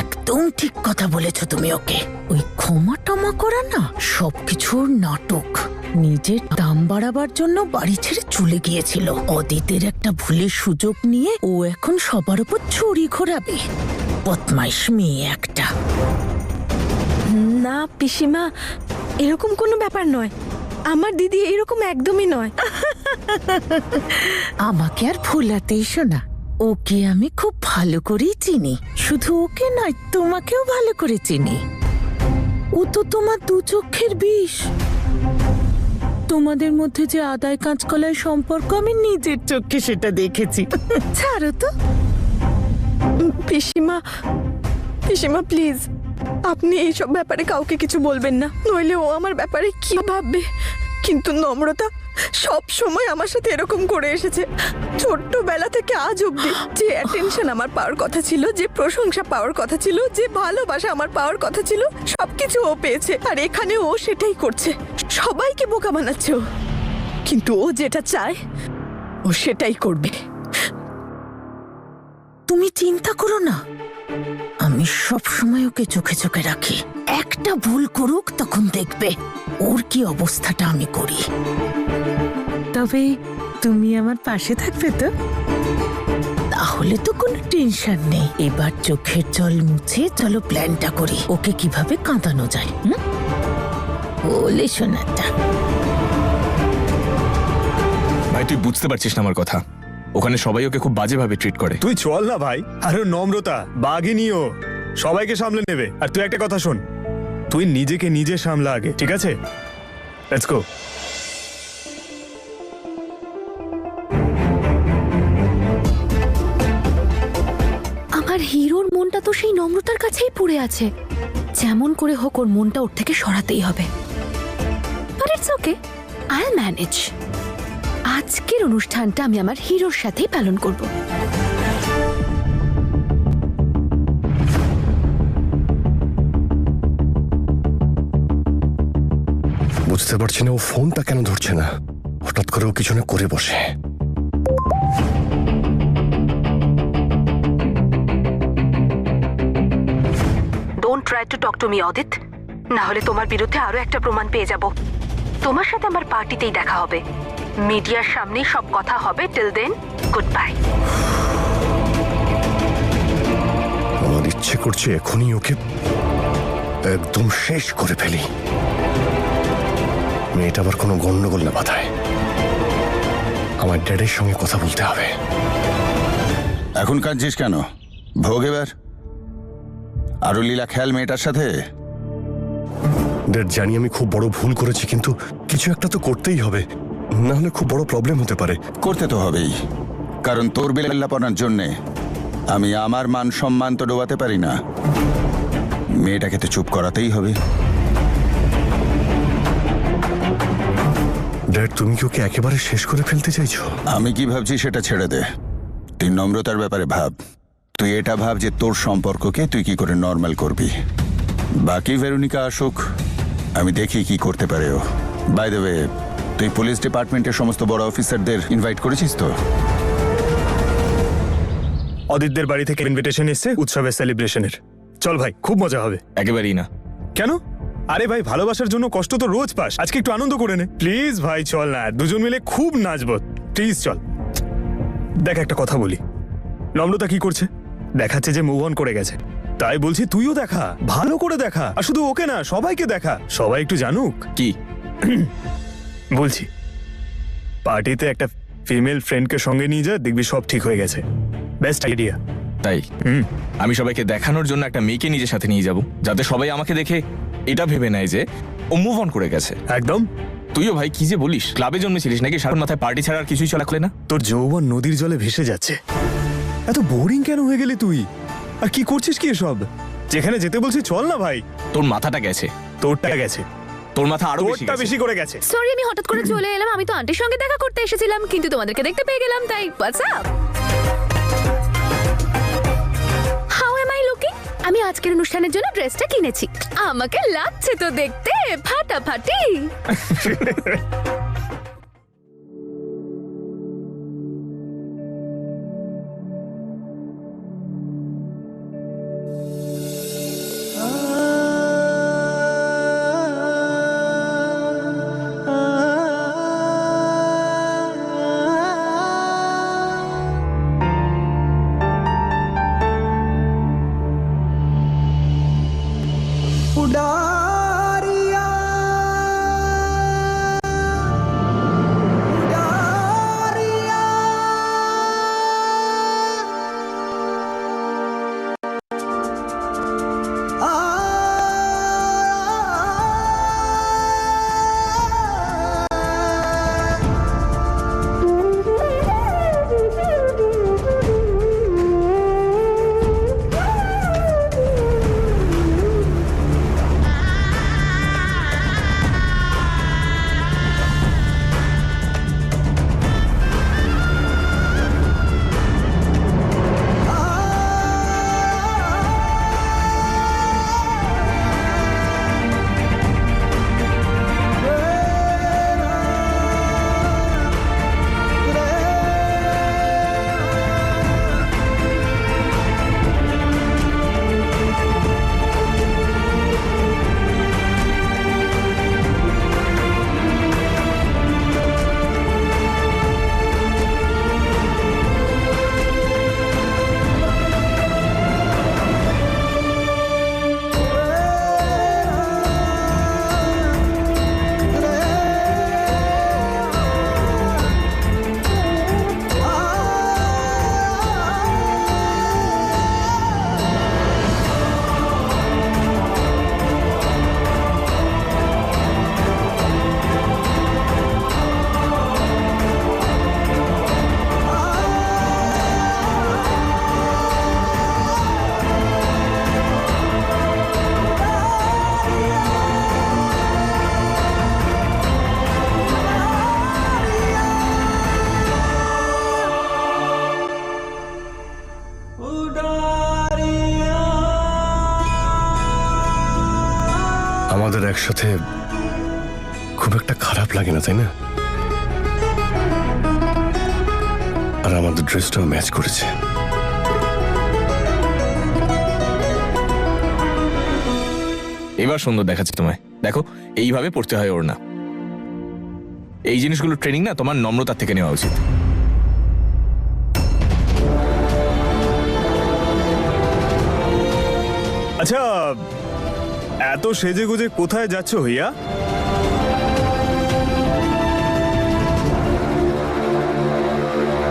একদম ঠিক কথা বলেছো তুমি ওকে। ওই ক্ষমা টমা করা না সবকিছুর নাটক। নিজের দাম বাড়াবার জন্য বাড়ি ছেড়ে চলে গিয়েছিল। অদিতের একটা ভুলের সুযোগ নিয়ে ও এখন সবার উপর ছড়ি ঘোরাবে। বদমাইশ মেয়ে একটা। না পিসিমা, এরকম কোনো ব্যাপার নয়। আমার দিদি এরকম একদমই নয়। আমাকে আর ভুলাতে এসো না। ওকে আমি খুব ভালো করেই চিনি। শুধু ওকে নয়, তোমাকেও ভালো করে চিনি। ও তো তোমার দু চোখের বিষ। তোমাদের মধ্যে যে আদায় কাঁচকলার সম্পর্ক আমি নিজের চোখে সেটা দেখেছি। ছাড়ো তো। পিসিমা, পিসিমা প্লিজ, আপনি এইসব ব্যাপারে কাউকে কিছু বলবেন না, নইলে ও আমার ব্যাপারে কি ভাববে। কিন্তু নম্রতা সব সময় আমার সাথে এরকম করে এসেছে, ছোট্টবেলা থেকে আজ অব্দি। যে অ্যাটেনশন আমার পাওয়ার কথা ছিল, যে প্রশংসা পাওয়ার কথা ছিল, যে ভালোবাসা আমার পাওয়ার কথা ছিল, সবকিছু ও পেয়েছে। আর এখানে ও সেটাই করছে, সবাইকে বোকা বানাচ্ছে ও। কিন্তু ও যেটা চায় ও সেটাই করবে। তুমি চিন্তা করো না, আমি সব সময় ওকে চোখে চোখে রাখি। একটা ভুল করুক তখন দেখবে ওর কি অবস্থাটা আমি করি। তবে তুমি আমার পাশে থাকবে তো? তাহলে তো কোনো টেনশন নেই। এবার চোখের জল মুছে চলো প্ল্যানটা করি, ওকে কিভাবে কাঁদানো যায়। বলে শোনাটা। ভাই তুই বুঝতে পারছিস না আমার কথা, ওখানে সবাই ওকে খুব বাজেভাবে ট্রিট করে। তুই চল না ভাই, আরে নম্রতা বাঘিনীও সবাইকে সামলে নেবে। আর তুই একটা কথা শোন, তুই নিজেকে নিজে সামলা আগে, ঠিক আছে? Let's go. আমার হিরোর মনটা তো সেই নম্রতার কাছেই পড়ে আছে। যেমন করে হোক ওর মনটা ওর থেকে সরাতেই হবে। But it's okay, I will manage. আজকের অনুষ্ঠানটা আমি আমার হিরোর সাথেই পালন করব। বুঝতে পারছি না ও ফোনটা কেন ধরছে না, হঠাৎ করে ও কিছু না করে বসে। Don't try to talk to me Adit, না হলে তোমার বিরুদ্ধে আরো একটা প্রমাণ পেয়ে যাব। তোমার সাথে আমার পার্টিতেই দেখা হবে, মিডিয়ার সামনেই সব কথা হবে। Till then goodbye. আমার ইচ্ছে করছে এখনই ওকে একদম শেষ করে ফেলি। মেয়েটা আবার কোনো গন্ডগোল না বাধায়। আমার ড্যাডের সঙ্গে কথা বলতে হবে। এখন কাঁদছিস কেন? ভোগ এবার আরো লীলা খেয়াল মেয়েটার সাথে। ড্যাড জানি আমি খুব বড় ভুল করেছি, কিন্তু কিছু একটা তো করতেই হবে, না হলে খুব বড় প্রবলেম হতে পারে। করতে তো হবেই, কারণ তোর বেলাপনার জন্যে আমি আমার মান সম্মান তো ডোবাতে পারি না। মেয়েটাকে তো চুপ করাতেই হবে। ড্যাড তুমি কি ওকে একেবারে শেষ করে ফেলতে চাইছো? আমি কি ভাবছি সেটা ছেড়ে দে, তুই নম্রতার ব্যাপারে ভাব। তুই এটা ভাব যে তোর সম্পর্ককে তুই কি করে নর্মাল করবি। বাকি ভেরোনিকা আসুক, আমি দেখি কি করতে পারে ও। বাই দ্য ওয়ে, তুই পুলিশ ডিপার্টমেন্টের সমস্ত বড় অফিসারদের ইনভাইট করেছিস তো? অদিতদের বাড়ি থেকে ইনভিটেশন এসেছে উৎসবের সেলিব্রেশনের। চল ভাই, খুব মজা হবে। একেবারেই না। কেন? আরে ভাই, ভালোবাসার জন্য কষ্ট তো রোজ পাস, আজকে একটু আনন্দ করে নে প্লিজ। ভাই চল না, দুজন মিলে খুব নাচবো, প্লিজ চল। দেখ একটা কথা বলি, নম্রতা কি করছে? দেখাচ্ছে যে মুভ অন করে গেছে। তাই বলছি তুইও দেখা, ভালো করে দেখা। আর শুধু ওকে না, সবাইকে দেখা, সবাই একটু জানুক। কি বলছি, পার্টিতে একটা ফিমেল ফ্রেন্ডকে সঙ্গে নিয়ে যা, দেখবি সব ঠিক হয়ে গেছে। Best idea. তাই আমি সবাইকে দেখানোর জন্য একটা মেয়েকে নিজের সাথে নিয়ে যাব, যাতে সবাই আমাকে দেখে এটা ভেবে নেয় যে ও মুভ অন করে গেছে। একদম। তুইও ভাই কি যে বলিস, ক্লাবে জন্মেছিলিস নাকি? সারা মাথায় পার্টি ছাড়া আর কিছুই চলে না? তোর যৌবন নদীর জলে ভেসে যাচ্ছে। এত বোরিং কেন হয়ে গেলি তুই? আর কি করছিস কি এসব? যেখানে যেতে বলছি চল না ভাই। তোর মাথাটা গেছে। তোরটা গেছে। তোর মাথা আরো বেশি করে গেছে। সরি, আমি হঠাৎ করে চলে এলাম। আমি তো আন্টির সঙ্গে দেখা করতে এসেছিলাম, কিন্তু তোমাদেরকে দেখতে পেয়ে গেলাম, তাই what's up? How M I looking? আমি আজকের অনুষ্ঠানের জন্য ড্রেসটা কিনেছি, আমাকে লাগছে তো দেখতে ফাটাফাটি। আমাদের একসাথে খুব একটা খারাপ লাগে না, তাই না? আর আমাদের ড্রেসটাও ম্যাচ করেছে। এবার সুন্দর দেখাচ্ছে তোমায়। দেখো, এইভাবে পড়তে হয় ওর না। এই জিনিসগুলো ট্রেনিং না তোমার নম্রতার থেকে নেওয়া উচিত। আচ্ছা, এত সেজে গুজে কোথায় যাচ্ছ হইয়া?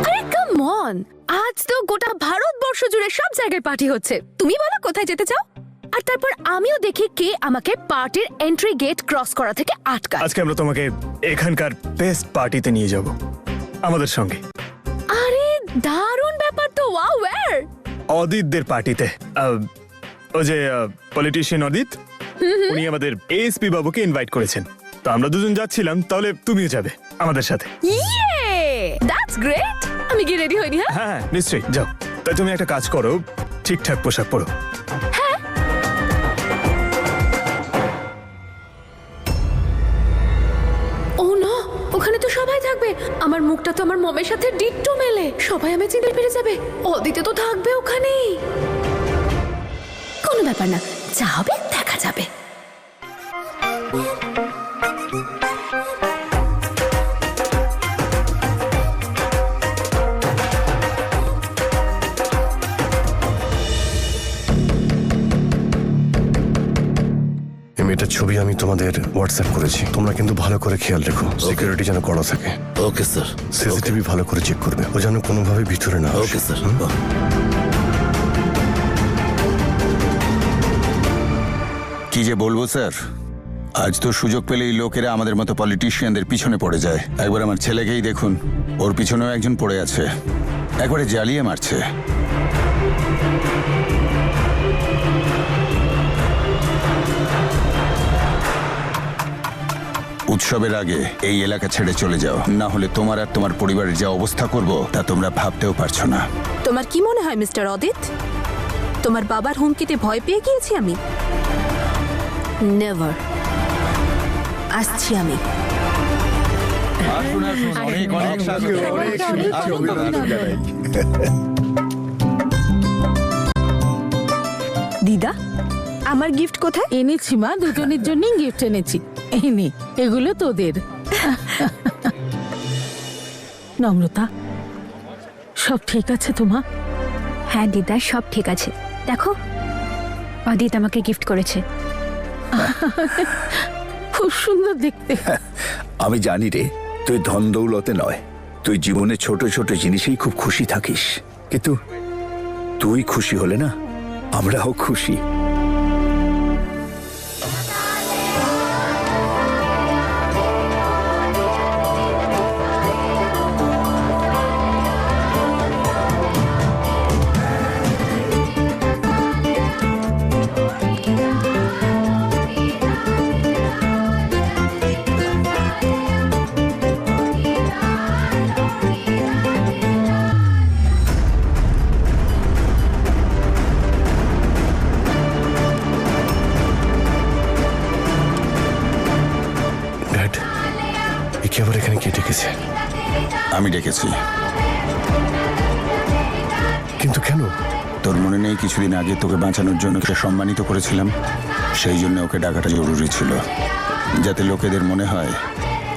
আরে কাম অন, আজ তো গোটা ভারতবর্ষ জুড়ে সব জায়গায় পার্টি হচ্ছে। তুমি বলো কোথায় যেতে চাও? আর তারপর আমিও দেখি কে আমাকে পার্টির এন্ট্রি গেট ক্রস করা থেকে আটকায়। আজকে আমরা তোমাকে এখানকার বেস্ট পার্টিতে নিয়ে যাব আমাদের সঙ্গে। আরে দারুণ ব্যাপার তো, ওয়াও, ওয়্যার? অদিতদের পার্টিতে। ও যে পলিটিশিয়ান অদিত, উনি আমাদের এসপি বাবুকে ইনভাইট করেছেন। তো আমরা দুজন যাচ্ছিলাম, তাহলে তুমিও যাবে আমাদের সাথে। ইয়ে, দ্যাটস গ্রেট। আমি কি রেডি হইনি? হ্যাঁ হ্যাঁ নিশ্চয়ই, যাও। তাই তুমি একটা কাজ করো, ঠিকঠাক পোশাক পরো। ও না, ওখানে তো সবাই থাকবে। আমার মুখটা তো আমার মমের সাথে ডিট্টো মেলে। সবাই আমি চিনতে পেরে যাবে। অদিতে তো থাকবে ওখানেই। কোনো ব্যাপার না, যা হবে দেখা যাবে। এটার ছবি আমি তোমাদের হোয়াটসঅ্যাপ করেছি। তোমরা কিন্তু ভালো করে খেয়াল রেখো, সিকিউরিটি যেন কড়া থাকে। Okay sir. সিসিটিভি ভালো করে চেক করবে, ও যেন কোনোভাবে ভিতরে না আসে। Okay sir. কি যে বলবো স্যার, আজ তো সুযোগ পেলেই লোকেরা আমাদের মতো পলিটিশিয়ানদের পিছনে পড়ে যায়। একবার আমার ছেলেকেই দেখুন, ওর পিছনেও একজন পড়ে আছে, একবারে জ্বালিয়ে মারছে। উৎসবের আগে এই এলাকা ছেড়ে চলে যাও, না হলে তোমার আর তোমার পরিবারের যা অবস্থা করব তা তোমরা ভাবতেও পারছো না। তোমার কি মনে হয় মিস্টার অদিত, তোমার বাবার হুমকিতে ভয় পেয়ে গিয়েছি আমি? নেভার। আসছি আমি। দিদা, আমার গিফট কোথায়? এনেছি মা, দুজনের জন্যই গিফট এনেছি। এই নে, এগুলো তোদের। নম্রতা, সব ঠিক আছে তোমার? হ্যাঁ দিদা, সব ঠিক আছে। দেখো, অদিত আমাকে গিফট করেছে। খুব সুন্দর দেখতে। আমি জানি রে, তুই ধন দৌলতে নয়, তুই জীবনে ছোট ছোট জিনিসেই খুব খুশি থাকিস। কিন্তু তুই খুশি হলে না আমরাও খুশি। আবার এখানে কে ডেকেছে? আমি ডেকেছি। কিন্তু কেন? তোর মনে নেই কিছুদিন আগে তোকে বাঁচানোর জন্য ওকে সম্মানিত করেছিলাম? সেই জন্য ওকে ডাকাটা জরুরি ছিল, যাতে লোকেদের মনে হয়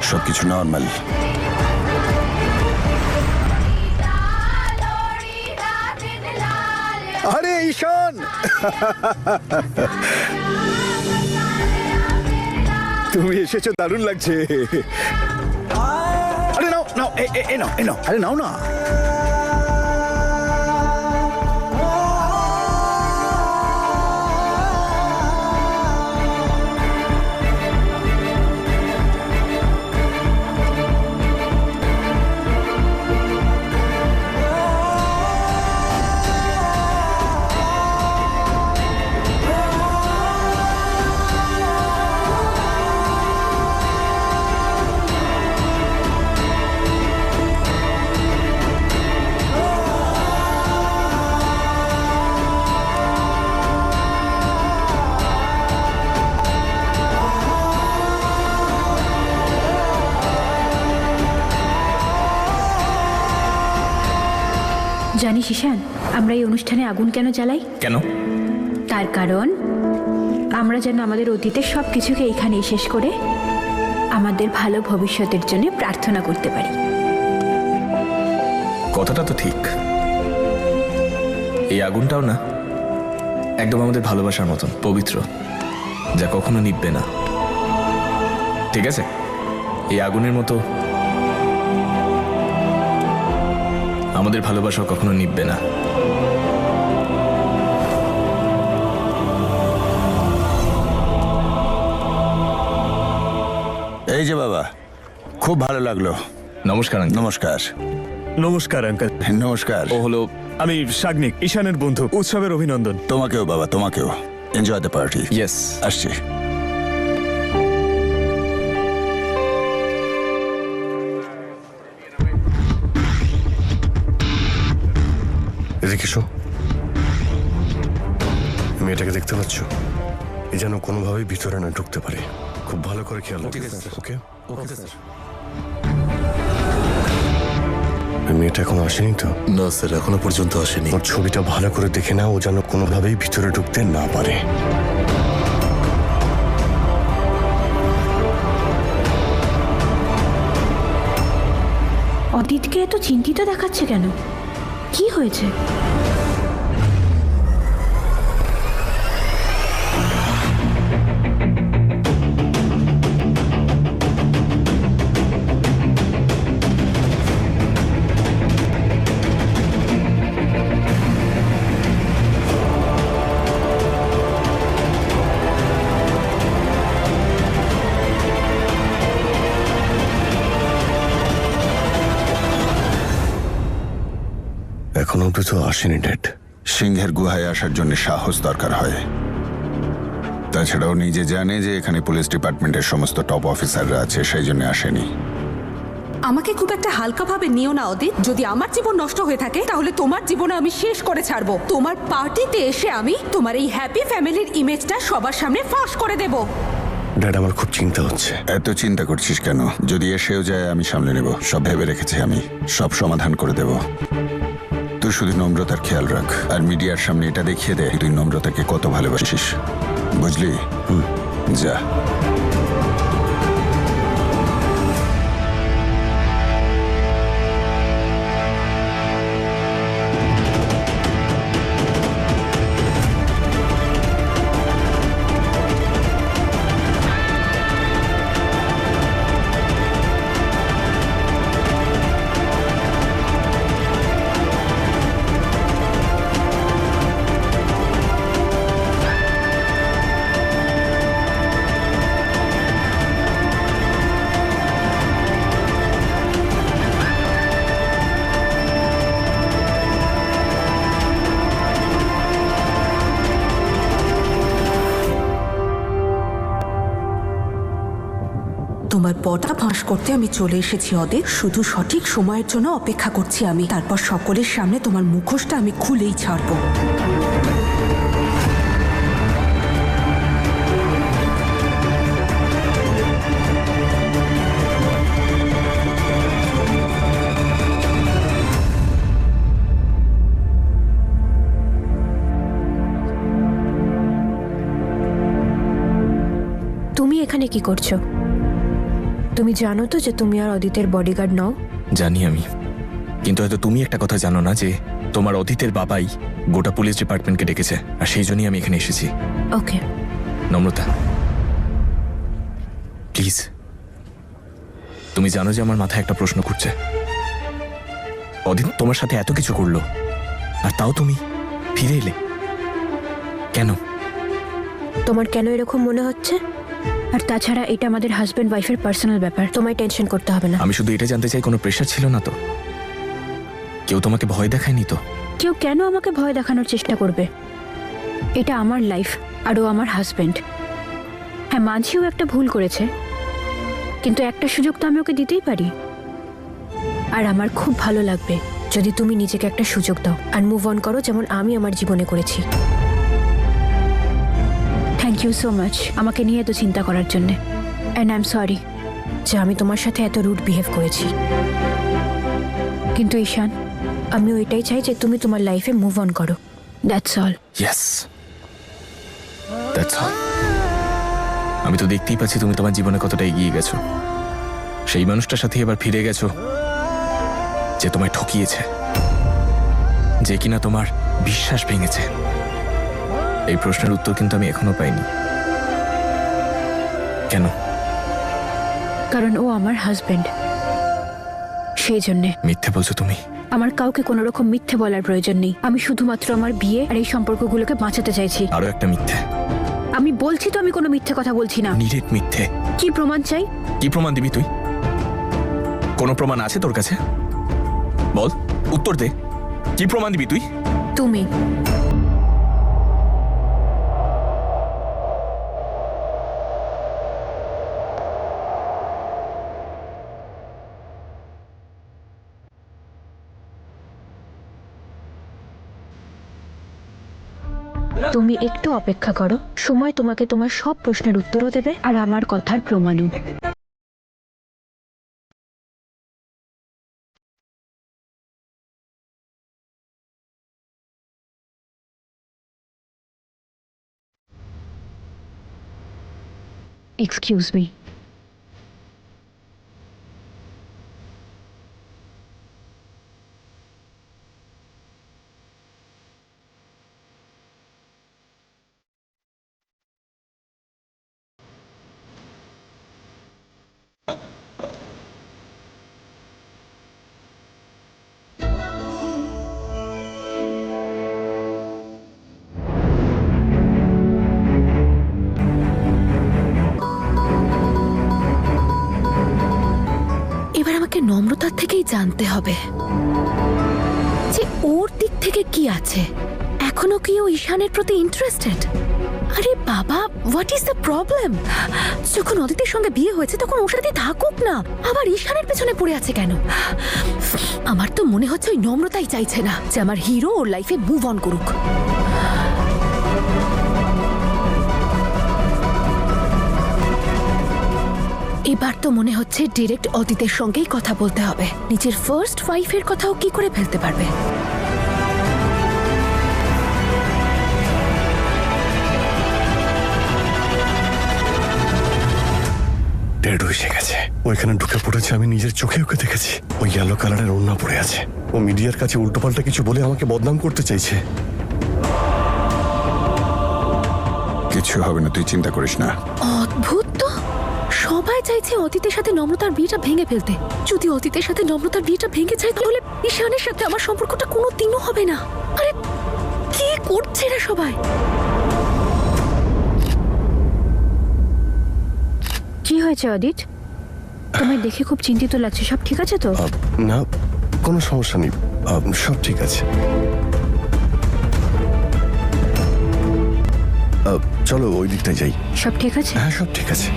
সবকিছু নর্মাল। আরে ঈশান, তুমি এসেছো, দারুণ লাগছে। আরে নাও নাও, এ নাও, এ নাও, আরে নাও না। জানিস ঈশান, আমরা এই অনুষ্ঠানে আগুন কেন জ্বালাই? কেন? তার কারণ আমরা যেন আমাদের অতীতের সব কিছুকে এইখানেই শেষ করে আমাদের ভালো ভবিষ্যতের জন্য প্রার্থনা করতে পারি। কথাটা তো ঠিক। এই আগুনটাও না একদম আমাদের ভালোবাসার মতন পবিত্র, যা কখনো নিভবে না। ঠিক আছে, এই আগুনের মতো আমাদের ভালোবাসা কখনো নিভবে না। এই যে বাবা, খুব ভালো লাগলো। নমস্কার। নমস্কার। নমস্কার আঙ্কেল। নমস্কার। ও হলো, আমি শাগনিক, ঈশানের বন্ধু। উৎসবের অভিনন্দন। তোমাকেও বাবা, তোমাকেও। Enjoy the party. ইয়েস, আসছি। এদিকে এসো। মেয়েটাকে দেখতে পাচ্ছ? এ যেন কোনোভাবেই ভিতরে না ঢুকতে পারে। খুব ভালো করে খেয়াল রাখো। ওকে? Okay sir. মেয়েটা এখনো আসেনি তো? না স্যার, এখনো পর্যন্ত আসেনি। ওর ছবিটা ভালো করে দেখে নাও, ও যেন কোনোভাবেই ভিতরে ঢুকতে না পারে। অদিতকে এত চিন্তিত দেখাচ্ছে কেন? কি হয়েছে? এখন অব্দি তো আসেনি ডেট। সিংহের গুহায় আসার জন্য সাহস দরকার হয়। তাছাড়াও নিজে জানে যে এখানে পুলিশ ডিপার্টমেন্টের সমস্ত টপ অফিসাররা আছে, সেই জন্য আসেনি। আমাকে খুব একটা হালকাভাবে নিও না অদিত। যদি আমার জীবন নষ্ট হয়ে থাকে তাহলে তোমার জীবনে আমি শেষ করে ছাড়বো। তোমার পার্টিতে এসে আমি তোমার এই হ্যাপি ফ্যামিলির ইমেজটা সবার সামনে ফাঁস করে দেব। ড্যাড, আমার খুব চিন্তা হচ্ছে। এত চিন্তা করছিস কেন? যদি এসেও যায় আমি সামলে নেব। সব ভেবে রেখেছি আমি, সব সমাধান করে দেব। তুই শুধু নম্রতার খেয়াল রাখ, আর মিডিয়ার সামনে এটা দেখিয়ে দে তুই নম্রতাকে কত ভালোবাসিস। বুঝলি? যা। তোমার পর্দা ফাঁস করতে আমি চলে এসেছি অদিত। শুধু সঠিক সময়ের জন্য অপেক্ষা করছি আমি। তারপর সকলের সামনে তোমার মুখোশটা আমি খুলেই ছাড়বো। তুমি এখানে কি করছো? তুমি জানো তো যে তুমি আর অদিতের বডিগার্ড নও? জানি আমি, কিন্তু হয়তো তুমি একটা কথা জানো না যে তোমার অদিতের বাবাই গোটা পুলিশ ডিপার্টমেন্টকে ডেকেছে, আর সেই জন্যই আমি এখানে এসেছি। ওকে নম্রতা, প্লিজ, তুমি জানো যে আমার মাথায় একটা প্রশ্ন ঘুরছে। অদিত তোমার সাথে এত কিছু করলো, আর তাও তুমি ফিরে এলে কেন? তোমার কেন এরকম মনে হচ্ছে? আর তাছাড়া এটা আমাদের হাজব্যান্ড ওয়াইফের পার্সোনাল ব্যাপার, তোমায় টেনশন করতে হবে না। আমি শুধু এটা জানতে চাই, কোনো প্রেশার ছিল না তো? কেউ তোমাকে ভয় দেখায়নি তো? কেউ কেন আমাকে ভয় দেখানোর চেষ্টা করবে? এটা আমার লাইফ, আর ও আমার হাজব্যান্ড। হ্যাঁ, মানছিও একটা ভুল করেছে, কিন্তু একটা সুযোগ তো আমি ওকে দিতেই পারি। আর আমার খুব ভালো লাগবে যদি তুমি নিজেকে একটা সুযোগ দাও আর মুভ অন করো, যেমন আমি আমার জীবনে করেছি। থ্যাংক ইউ সো মাচ আমাকে নিয়ে এত চিন্তা করার জন্যে। অ্যান্ড আই এম সরি যে আমি তোমার সাথে এত রুড বিহেভ করেছি। কিন্তু ঈশান, আমিও এটাই চাই যে তুমি তোমার লাইফে মুভ অন করো, that's all. Yes, that's all. আমি তো দেখতেই পাচ্ছি তুমি তোমার জীবনে কতটা এগিয়ে গেছো। সেই মানুষটার সাথে এবার ফিরে গেছো যে তোমায় ঠকিয়েছে, যে কিনা তোমার বিশ্বাস ভেঙেছে। এই প্রশ্নের উত্তর কিন্তু আমি এখনো পাইনি। কেন? কারণ ও আমার হাজবেন্ড, সেই জন্যে। মিথ্যে বলছো তুমি। আমার কাউকে কোনো রকম মিথ্যে বলার প্রয়োজন নেই। আমি শুধুমাত্র আমার বিয়ে আর এই সম্পর্কগুলোকে বাঁচাতে চাইছি। আরো একটা মিথ্যে। আমি বলছি তো আমি কোনো মিথ্যে কথা বলছি না। নিরেট মিথ্যে। কি প্রমাণ চাই? কি প্রমাণ দিবি তুই? কোনো প্রমাণ আছে তোর কাছে? বল, উত্তর দে। কি প্রমাণ দিবি তুই? তুমি। তুমি একটু অপেক্ষা করো, সময় তোমাকে তোমার সব প্রশ্নের উত্তরও দেবে আর আমার কথার প্রমাণও। Excuse me. এবার আমাকে নম্রতার থেকেই জানতে হবে যে ওর দিক থেকে কি আছে। এখনো কি ও ঈশানের প্রতি ইন্টারেস্টেড? আরে বাবা, হোয়াট ইজ দ্য প্রবলেম? যখন অদিতির সঙ্গে বিয়ে হয়েছে তখন ওর সাথে থাকুক না, আবার ঈশানের পেছনে পড়ে আছে কেন? আমার তো মনে হচ্ছে ওই নম্রতাই চাইছে না যে আমার হিরো ওর লাইফে মুভ অন করুক। এবার তো মনে হচ্ছে ডিরেক্ট অদিতের সঙ্গেই কথা বলতে হবে। নিজের ফার্স্ট ওয়াইফের কথাও কি করে ফেলতে পারবে? ডেড এসে গেছে। ওইখানে ঢুকে পড়েছে, আমি নিজের চোখে ওকে দেখেছি। ওই ইয়েলো কালারের ওড়না পড়ে আছে। ও মিডিয়ার কাছে উল্টোপাল্টা কিছু বলে আমাকে বদনাম করতে চাইছে। কিছু হবে না, তুই চিন্তা করিস না। অদ্ভুত তো, সবাই চাইছে অতীতের সাথে নম্রতার বিয়েটা ভেঙে ফেলতে। যদি অতীতের সাথে নম্রতার বিয়েটা ভেঙে যায় তাহলে ঈশানের সাথে আমার সম্পর্কটা কোনো দিনও হবে না। আরে কি করছে এরা সবাই? কি হয়েছে অদিত? তোমায় দেখে খুব চিন্তিত লাগছে। সব ঠিক আছে তো? না, কোনো সমস্যা নেই, সব ঠিক আছে। চলো ওই দিকটায় যাই। সব ঠিক আছে? হ্যাঁ, সব ঠিক আছে।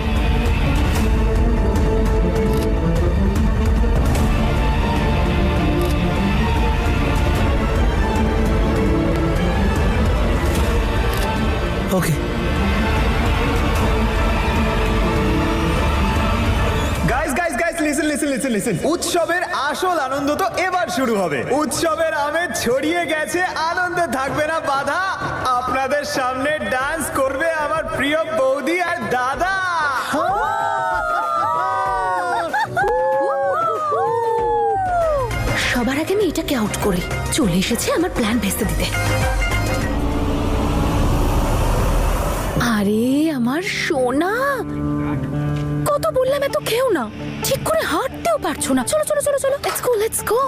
ওকে। উৎসবের আসল আনন্দ তো এবার শুরু হবে। উৎসবের আমেজ ছড়িয়ে গেছে, আনন্দে থাকবে না বাধা। আপনাদের সামনে ডান্স করবে আমার প্রিয় বৌদি আর দাদা। সবার আগে আমি এটাকে আউট করি। চলে এসেছে আমার প্ল্যান ভেস্তে দিতে। আরে আমার সোনা, কত বললাম এত খেও না, ঠিক করে হাঁটতেও পারছো না। চলো চলো চলো চলো, লেটস গো লেটস গো।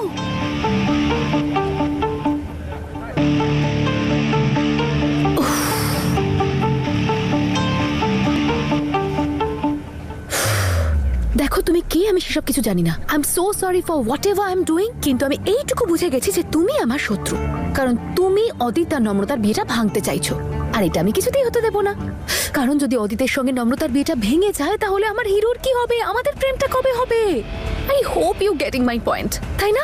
দেখো তুমি কে, আমি সেসব কিছু জানি না। I am so sorry for what ever I am doing, কিন্তু আমি এইটুকু বুঝে গেছি যে তুমি আমার শত্রু, কারণ তুমি অদিত আর নম্রতার বিয়েটা ভাঙতে চাইছো। আর এটা আমি কিছুতেই হতে দেবো না, কারণ যদি অদিতের সঙ্গে নম্রতার বিয়েটা ভেঙে যায় তাহলে আমার হিরোর কি হবে? আমাদের প্রেমটা কবে হবে? I hope you getting my point, তাই না?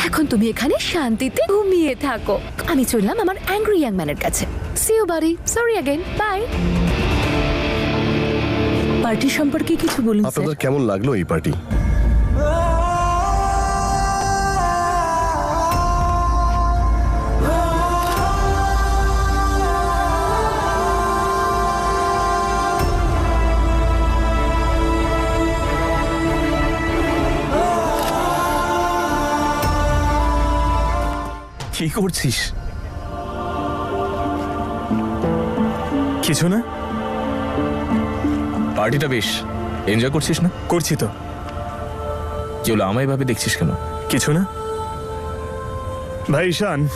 এখন তুমি এখানে শান্তিতে ঘুমিয়ে থাকো, আমি চললাম আমার অ্যাংরি ইয়াং ম্যানের কাছে। সি ইউ বাড়ি, সরি অ্যাগেন, বাই। পার্টি সম্পর্কে কিছু বলুন স্যার। আপনাদের কেমন লাগলো এই পার্টি? কি করছিস? কিছু না। পার্টিটা বেশ এনজয় করছিস না? করছি তো। কি হলো, আমায় ভাবে দেখছিস কেন? কিছু না ভাই ঈশান,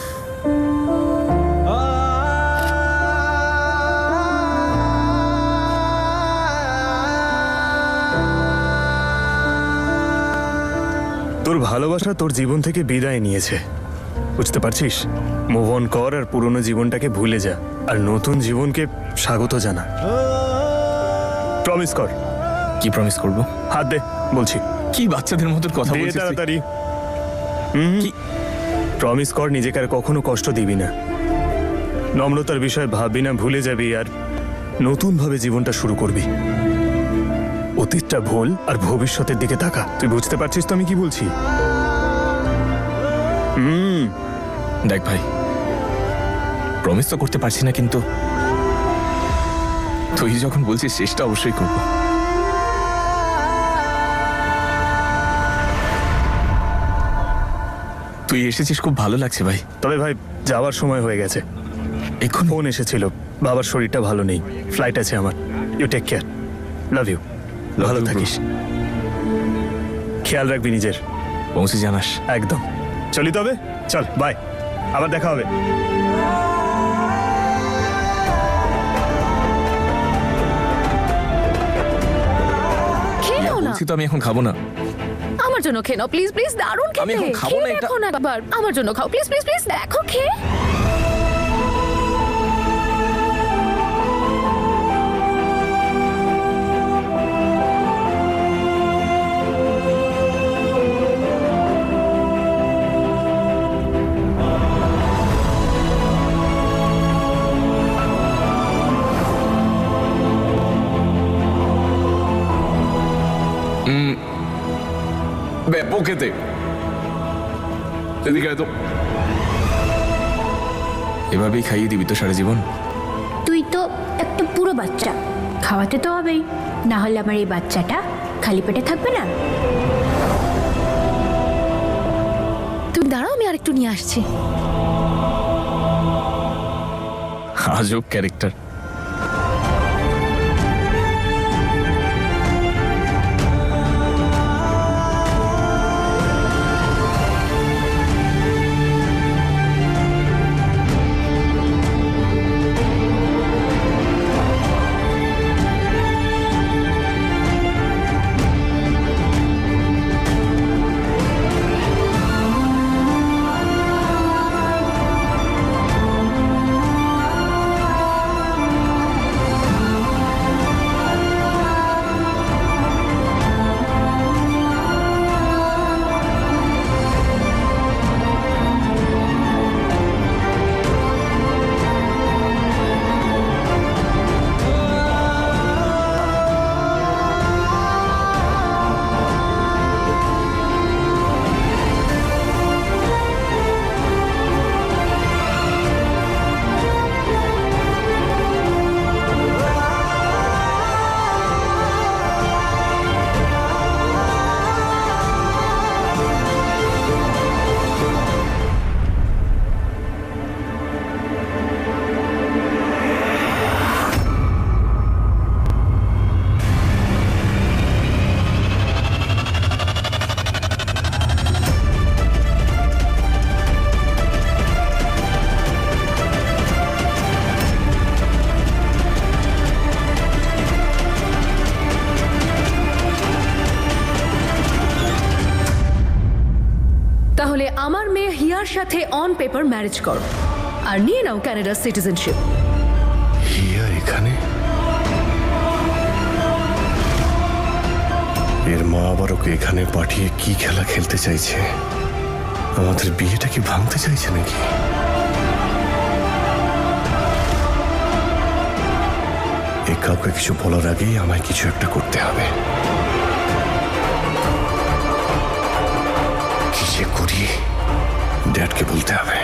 তোর ভালোবাসা তোর জীবন থেকে বিদায় নিয়েছে, বুঝতে পারছিস? মুভ অন কর আর পুরনো জীবনটাকে ভুলে যা, আর নতুন জীবনকে স্বাগত জানা। প্রমিস কর। কি প্রমিস করব? হাত দে বলছি। কি বাচ্চাদের মতো কথা দে বলছিস? তাড়াতাড়ি। প্রমিস কর নিজেকে আর কখনো কষ্ট দিবি না, নম্রতার বিষয়ে ভাববি না, ভুলে যাবি আর নতুন ভাবে জীবনটা শুরু করবি। অতীতটা ভুল আর ভবিষ্যতের দিকে তাকা। তুই বুঝতে পারছিস তো আমি কি বলছি? দেখ ভাই, প্রমিস তো করতে পারছি না, কিন্তু তুই যখন বলছিস চেষ্টা অবশ্যই করব। তুই এসেছিস, খুব ভালো লাগছে ভাই। তবে ভাই যাওয়ার সময় হয়ে গেছে। এখন ফোন এসেছিল, বাবার শরীরটা ভালো নেই, ফ্লাইট আছে আমার। You take care, love you. ভালো থাকিস, খেয়াল রাখবি নিজের। পৌঁছে জানাস। একদম। চলি তবে, চল বাই, আবার দেখা হবে। খেয়ে নাও না। বলছি তো আমি এখন খাবো না। আমার জন্য খেয়ে নাও প্লিজ প্লিজ, দারুণ খেতে। আমি এখন খাবো না, খেয়ে এটা- দেখো না একবার, আমার জন্য খাও প্লিজ প্লিজ প্লিজ, দেখো খেয়ে। পোকেতে এদিকে আয় তো। এভাবেই খাইয়ে দিবি তো সারা জীবন? তুই তো একটা পুরো বাচ্চা, খাওয়াতে তো হবেই, না হলে আমার এই বাচ্চাটা খালি পেটে থাকবে না। তুমি দাঁড়াও, আমি আরেকটু নিয়ে আসছি। আজব ক্যারেক্টার। তাহলে আমার মেয়ে হিয়ার সাথে অন পেপার ম্যারেজ করো আর নিয়ে নাও কানাডার সিটিজেনশিপ। হিয়া এখানে? এর মা আবার ওকে এখানে পাঠিয়ে কি খেলা খেলতে চাইছে? আমাদের বিয়েটা কি ভাঙতে চাইছে নাকি? এ কাউকে কিছু বলার আগেই আমায় কিছু একটা করতে হবে। কি যে করি, ড্যাডকে বলতে হবে।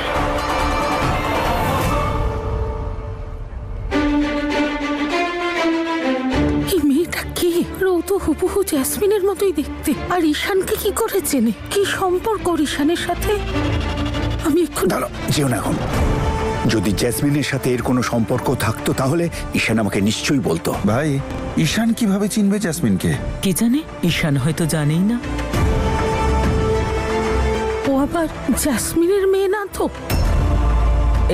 এই মেয়েটা কে? ও তো হুবহু জ্যাসমিনের মতোই দেখতে। আর ঈশানকে কি করে চেনে? কি সম্পর্ক ঈশানের সাথে? আমি একটু দাঁড়াও, যেও না এখন। যদি জ্যাসমিনের সাথে এর কোনো সম্পর্ক থাকতো তাহলে ঈশান আমাকে নিশ্চয়ই বলতো। ভাই, ঈশান কিভাবে চিনবে জ্যাসমিনকে? কি জানে, ঈশান হয়তো জানেই না। ও আবার জাসমিনের মেয়ে না তো?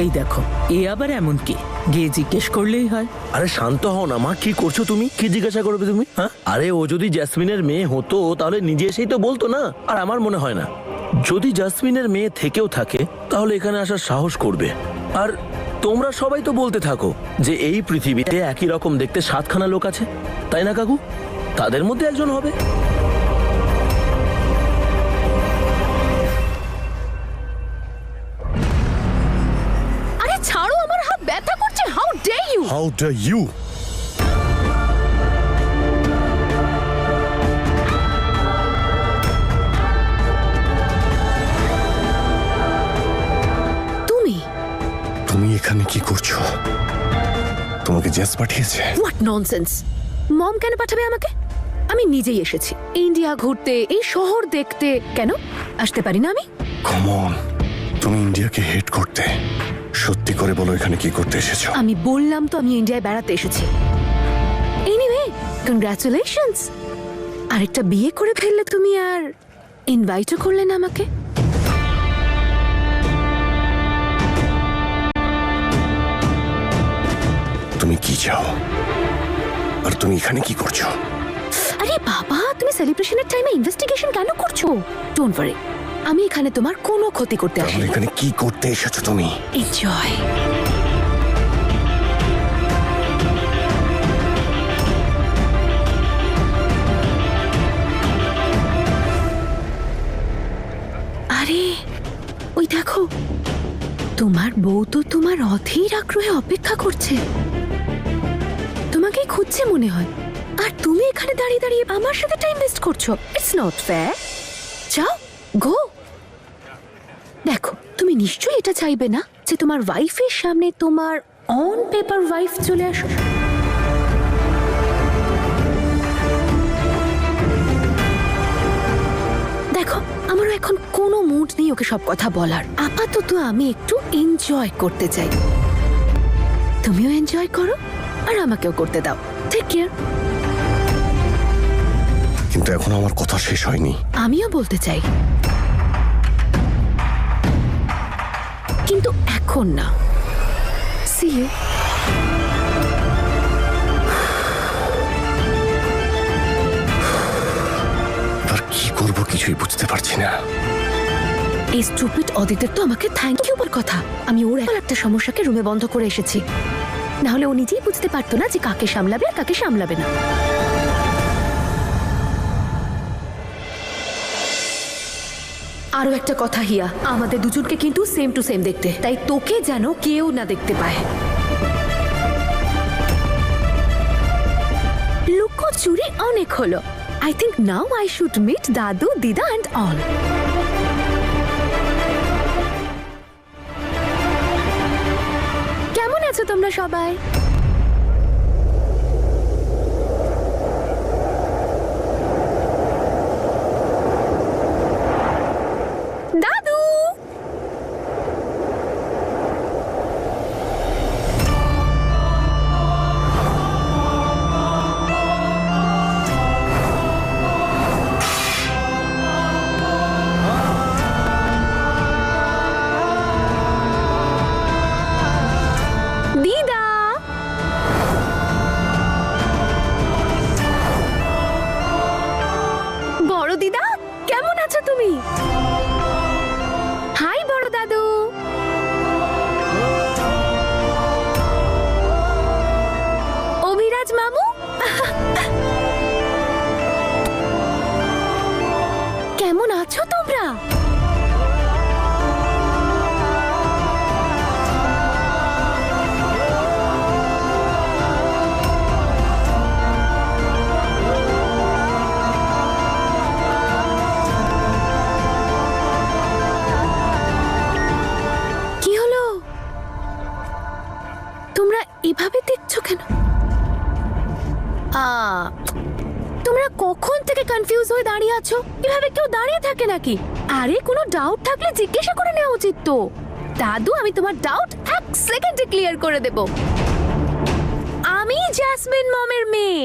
এই দেখো, এ আবার এমন কি, গিয়ে জিজ্ঞেস করলেই হয়। আরে শান্ত হও না মা, কি করছো তুমি? কি জিজ্ঞাসা করবে তুমি? হ্যাঁ, আরে ও যদি জ্যাসমিনের মেয়ে হতো তাহলে নিজে এসেই তো বলতো না। আর আমার মনে হয় না, যদি জাসমিনের মেয়ে থেকেও থাকে তাহলে এখানে আসার সাহস করবে। আর তোমরা সবাই তো বলতে থাকো যে এই পৃথিবীতে একই রকম দেখতে 7খানা লোক আছে, তাই না কাকু? তাদের মধ্যে একজন হবে। আরে ছাড়ো, আমার হাত ব্যথা করছে। How dare you! How dare you! তুমি এখানে কি করছো? তোমাকে জেস পাঠিয়েছে? What nonsense! মম কেন পাঠাবে আমাকে? আমি নিজেই এসেছি ইন্ডিয়া ঘুরতে, এই শহর দেখতে। কেন আসতে পারি না আমি? কাম অন, তুমি ইন্ডিয়াকে হেট করতে। সত্যি করে বলো, এখানে কি করতে এসেছো? আমি বললাম তো আমি ইন্ডিয়ায় বেড়াতে এসেছি। Anyway, congratulations. আরেকটা বিয়ে করে ফেললে তুমি, আর ইনভাইটও করলে না আমাকে। তুমি কি চাও? আর তুমি এখানে কি করছো? আরে বাবা, তুমি সেলিব্রেশনের টাইমে ইনভেস্টিগেশন কেন করছো? ডোন্ট ওয়ারি, আমি এখানে তোমার কোনো ক্ষতি করতে আসিনি। তাহলে এখানে কি করতে এসেছো তুমি? এনজয়। আরে ওই দেখো, তোমার বউ তো তোমার অধীর আগ্রহে অপেক্ষা করছে। তোমাকেই খুঁজছে মনে হয়, আর তুমি এখানে দাঁড়িয়ে দাঁড়িয়ে আমার সাথে টাইম ওয়েস্ট করছো। It's not fair. যাও, গো। দেখো, তুমি নিশ্চয়ই এটা চাইবে না যে তোমার ওয়াইফের সামনে তোমার অন পেপার ওয়াইফ চলে আসো। দেখো, আমারও এখন কোনো মুড নেই ওকে সব কথা বলার। আপাতত আমি একটু এনজয় করতে চাই। তুমিও এনজয় করো আর আমাকেও করতে দাও। Take care. কিন্তু এখন আমার কথা শেষ হয়নি। আমিও বলতে চাই, কিন্তু এখন না। C you. আর কি করব কিছুই বুঝতে পারছি না। এই স্টুপিড অদিতের তো আমাকে থ্যাংক ইউ বলার কথা। আমি ওর একটা সমস্যাকে রুমে বন্ধ করে এসেছি, না হলে ও নিজেই বুঝতে পারতো না যে কাকে সামলাবে আর কাকে সামলাবে না। আরো একটা কথা হিয়া, আমাদের দুজনকে কিন্তু সেম টু সেম দেখতে, তাই তোকে যেন কেউ না দেখতে পায়। লুকোচুরি অনেক হলো। I think now I should meet দাদু, দিদা অ্যান্ড অল। কেমন আছো তোমরা সবাই? দাদু, দিদা, বড় দিদা, কেমন আছো তুমি? হাই বড় দাদু। অভিরাজ মামু, কেমন আছো তোমরা? এভাবে দেখছো কেন? তোমরা কখন থেকে কনফিউজ হয়ে দাঁড়িয়ে আছো? এভাবে কেউ দাঁড়িয়ে থাকে নাকি? আরে কোনো ডাউট থাকলে জিজ্ঞাসা করে নেওয়া উচিত তো। দাদু, আমি তোমার ডাউট 1 সেকেন্ডে ক্লিয়ার করে দেব। আমি জ্যাসমিন মমের মেয়ে।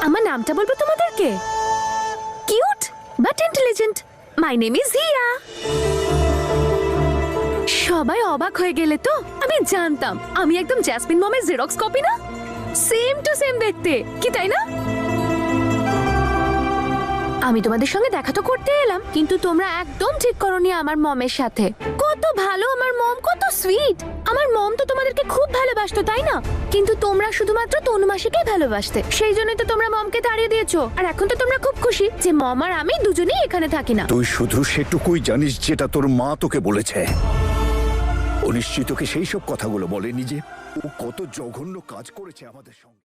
আমার নামটা বলবো তোমাদেরকে? Cute but intelligent. My name is Hiya. সবাই অবাক হয়ে গেলে তো? আমি জানতাম আমি একদম জ্যাসমিন মমের জেরক্স কপি না? সেম টু সেম দেখতে, কি তাই না? আমি তোমাদের সঙ্গে দেখা তো করতে এলাম, কিন্তু তোমরা একদম ঠিক করোনি আমার মমের সাথে। কত ভালো আমার মম, কত সুইট। আমার মম তো তোমাদেরকে খুব ভালোবাসতো, তাই না? কিন্তু তোমরা শুধুমাত্র তনু মাসিকেই ভালোবাসতে, সেই জন্যই তো তোমরা মমকে তাড়িয়ে দিয়েছো। আর এখন তো তোমরা খুব খুশি যে মম আর আমি দুজনেই এখানে থাকি না। তুই শুধু সেটুকুই জানিস যেটা তোর মা তোকে বলেছে। ও নিশ্চয়ই তোকে সেই সব কথাগুলো বলেনি যে ও কত জঘন্য কাজ করেছে আমাদের সঙ্গে।